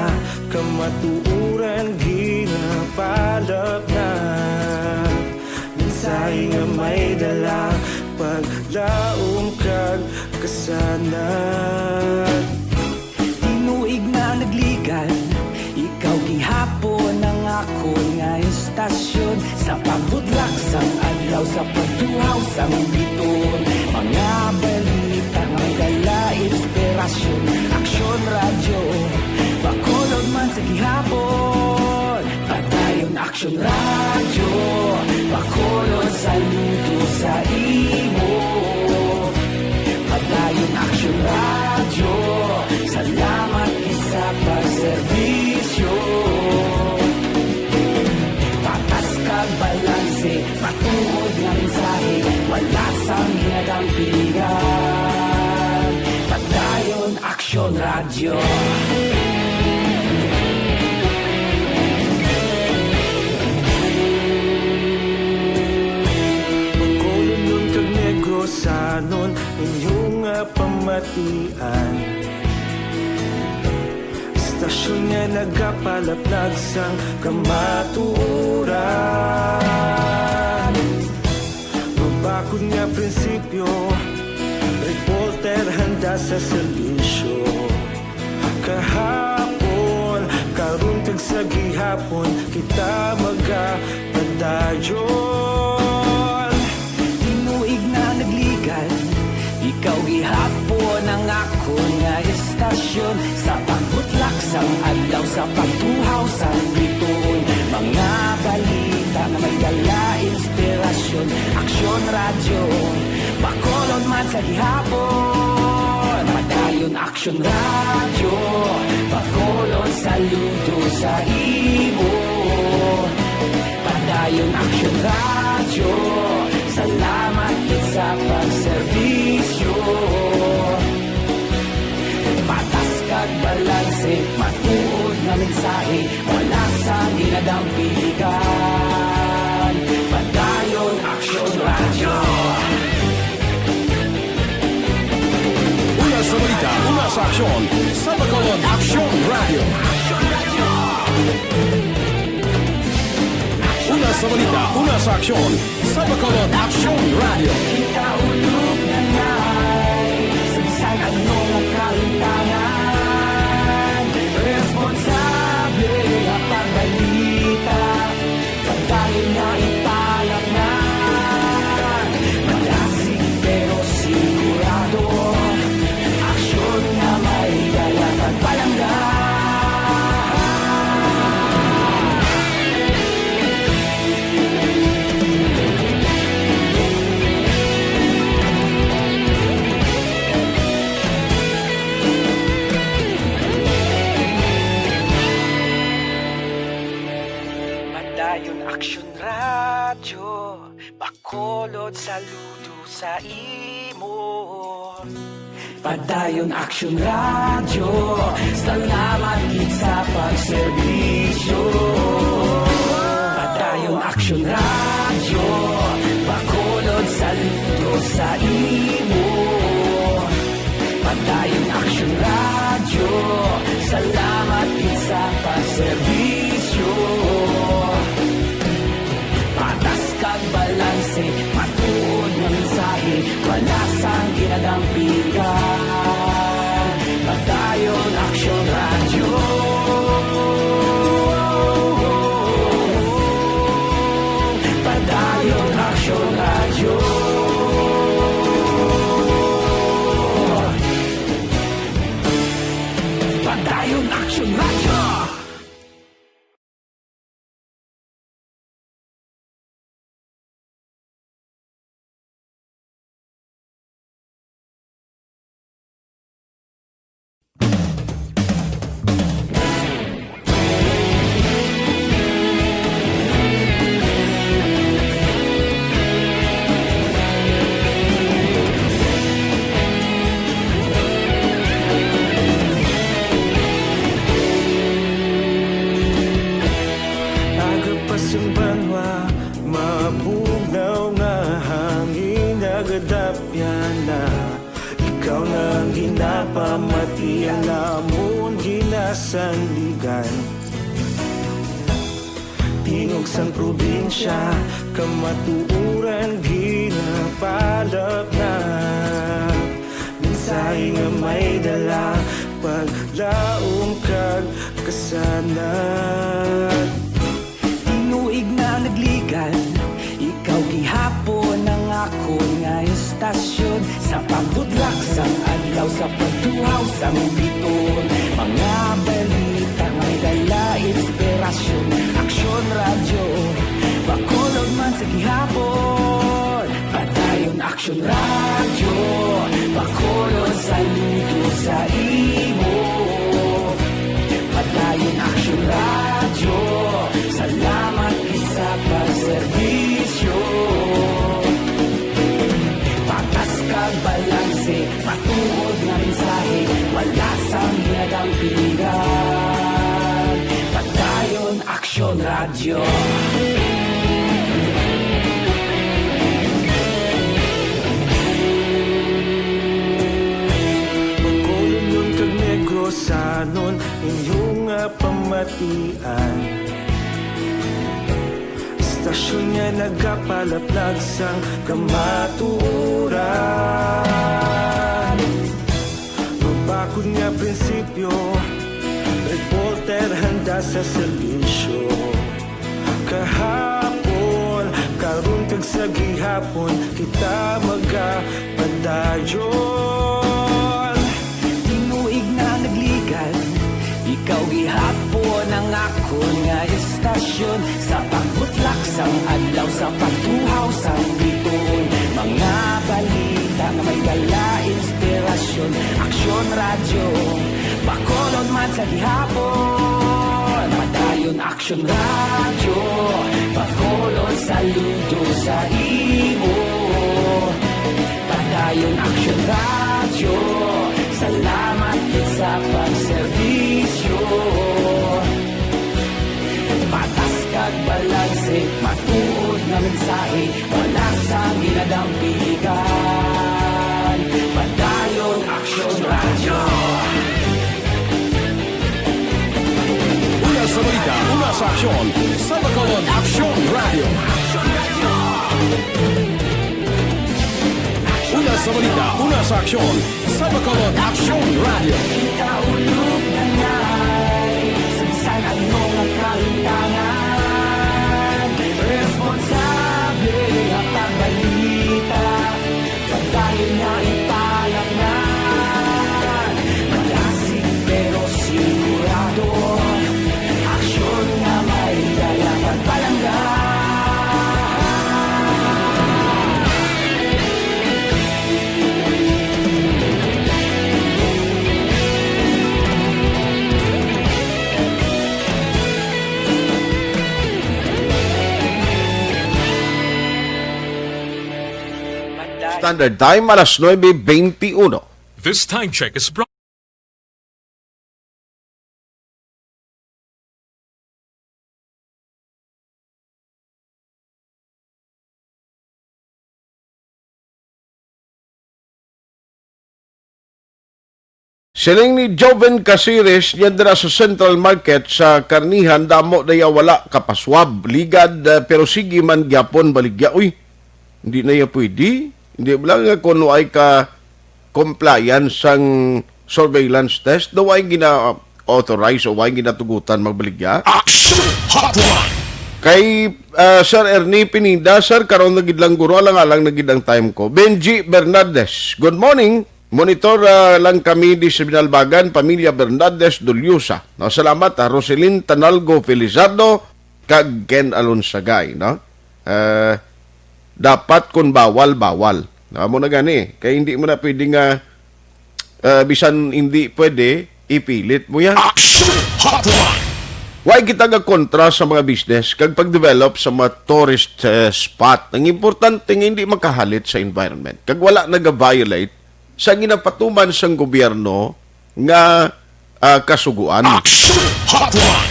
kamatuuran ginapalap na mensahe nga may dala paglaom kag kasanat tinuig na nagligan ikaw gihapon ang ako nga istasyon sa pagbudlak sang adlaw sa pagtuhaw sang biton mga balita nga dala inspirasyon aksyon radyo bakulod man sa gihapon padayon aksyon radyo bakulod saludo sa imo padayon aksyon radyo salamat sa pagserbisyo patas kag balanse patuod nga mensahe wala sang hinadampingan padayon aksyon radyo pagkulong nun kag Negros anon inyong pamatian istasyon nga nagapalaplag sang kamatuuran mabakod nga prinsipyo reporter handa sa serbisyo kahapon karon kag sa gihapon kita magapadayon tinuig na nagligan ikaw gihapon ang ako nga istasyon sa pagbutlak sang adlaw sa pagtuhaw sang biton mga balita na may dala inspirasyon aksyon radyo bakolon man sa gihapon padayon aksyon radyo bakolon saludo sa imo padayon aksyon radyo salamat sa pagserbisyo kinadampiligan. Padayon Aksyon Radyo. Una sa balita, una sa aksyon, sa Bacolod Action Radio. Una sa balita, una sa aksyon, sa Bacolod Action Radio. Kita ulog na ngay, sagsag anong ang kalintangan. Responsable ang pagbalita, pagdahil na ipalak na. Malasig pero sigurado, aksyon na may dalat at palanggan. Padayon Aksyon Radyo, Bacolod saludo sa imo. Padayon Aksyon Radyo, salamat gid sa pagserbisyo. Padayon Aksyon Radyo, Bacolod saludo sa imo. Padayon Aksyon Radyo, salamat gid sa pagserbisyo. Patas kag balanse, matuod nga mensahe, wala sang kinadampigan. Padayon Aksyon Radyo. Padayon Aksyon Radyo. Padayon Aksyon Radyo. Agapasumbanwa, mabugnaw nga hangin nagadapyan na. Ikaw na ang ginapamati, alamon ginasandigan. Tingog sang probinsya, kamatuuran ginapalap na. Mensahe nga may dala, paglaong kag kasanat. Tinuig na nagligan, ikaw gihapon ang ako nga istasyon. Sa pagbutlak sang adlaw, sa pagtuhaw sang biton. Mga balita may dala inspirasyon. Aksyon Radyo, Bacolod man sa gihapon. Padayon Aksyon Radyo, Bacolod saludo sa imo. Padayon Aksyon Radyo, salamat sa pagserbisyo. Patas kag balanse, matuod nga mensahe, wala sang ginadampigan. Padayon Aksyon Radyo. Bacolod nun kag Negros sanon, inyong nga pamatian. Istasyon niya nagapalaplag sang kamaturan. Mabakod nga prinsipyo, reporter handa sa serbisyo. Kahapon, karon kag sa gihapon, kita magapadayon. Tinuig na nagligan, ikaw gihapon ang ako nga istasyon. Sa pagbutlak sang adlaw, sa pagtuhaw sang biton. Mga balita na may dala inspirasyon. Aksyon Radyo, Bacolod man sa gihapon. Padayon Aksyon Radyo, Bacolod saludo sa imo. Padayon Aksyon Radyo, salamat sa pagserbisyo. Patas kag balanse, matuod nga mensahe, wala sa ginadampigan. Padayon Aksyon Radyo. Una sa balita, una sa aksyon, sa Bacolod Aksyon Radio. Una sa balita, una sa aksyon, sa Bacolod Aksyon Radio. Kaulog na ngay, sinsan ang mga kahintangan. Responsable ang pagbalita, pagdahil na ipalaknan. Malasig pero sigurado, aksyon na may dala pagpalanggan. Standard Time, alas 9:21. This time check is brought. Siling ni Joven Casiris niya dira sa Central Market sa Karnihan, damo daya wala kapaswab. Ligad pero sige man gyapon baligya. Uy, hindi na ya pwede. Hindi ba lang kung ay ka compliance ang surveillance test, daw ay gina-authorize o ay ginatugutan magbaligya. Action Hotline! Kay Sir Ernie Pinida, Sir, karon nagid lang guro, alang-alang nagid ang time ko. Benji Bernardes, good morning. Monitor lang kami di sa Binalbagan, Pamilya Bernardes Dulyosa. No, salamat, Roselyn Tanalgo Felizardo, kag Ken Alonsagay. No? Dapat kung bawal-bawal. Amo na gani. Kaya hindi mo na pwede nga bisan hindi pwede, ipilit mo yan. Action Hotline! Why kita nga kontra sa mga business kag pag-develop sa mga tourist spot. Ang importante nga hindi makahalit sa environment. Kag wala nag-violate sa ginapatuman sang gobyerno nga kasuguan. Action Hotline!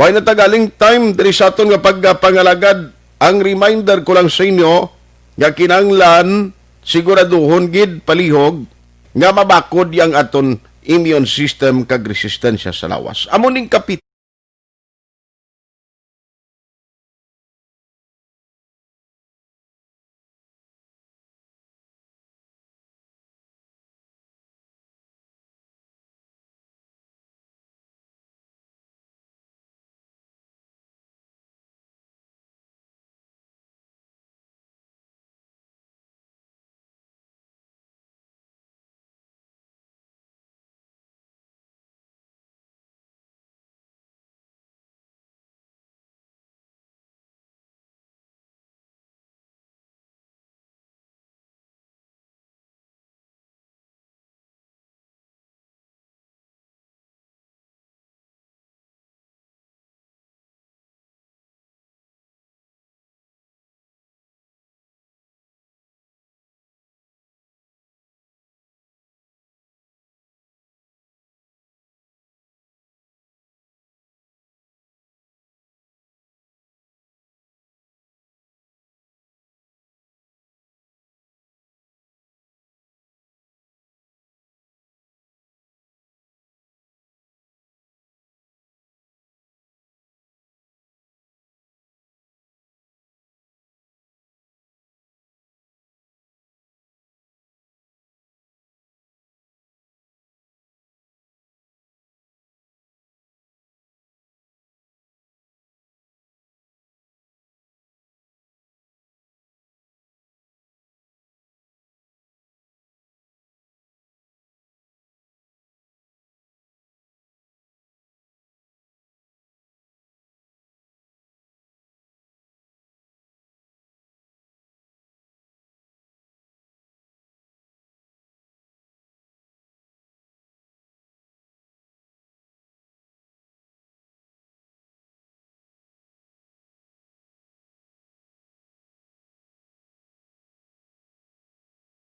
Why natagaling time diri sa aton nga pagpangalagad. Ang reminder ko lang sa inyo nga kinanglan siguraduhon gid palihog nga mabakod yang aton immune system kag resistensya sa lawas. Amo ning kapit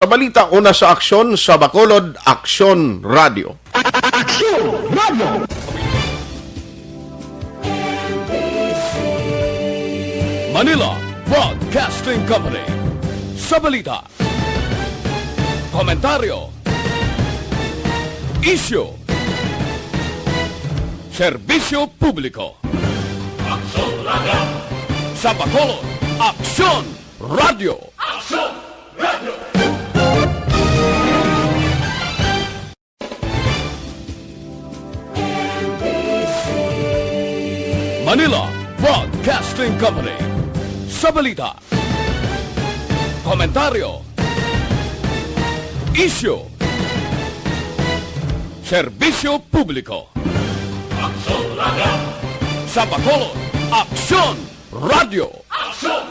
sa balita una sa aksyon sa Bacolod Aksyon Radio. Aksyon Radio! Manila Broadcasting Company. Sa balita, komentaryo, isyu, serbisyo publiko. Aksyon Radio! Sa Bacolod, Aksyon Radio. Aksyon Radio! Manila Broadcasting Company. Sa balita, komentaryo, isyu, serbisyo publiko. Aksyon Radio! Sa Bacolod, Aksyon Radio. Aksyon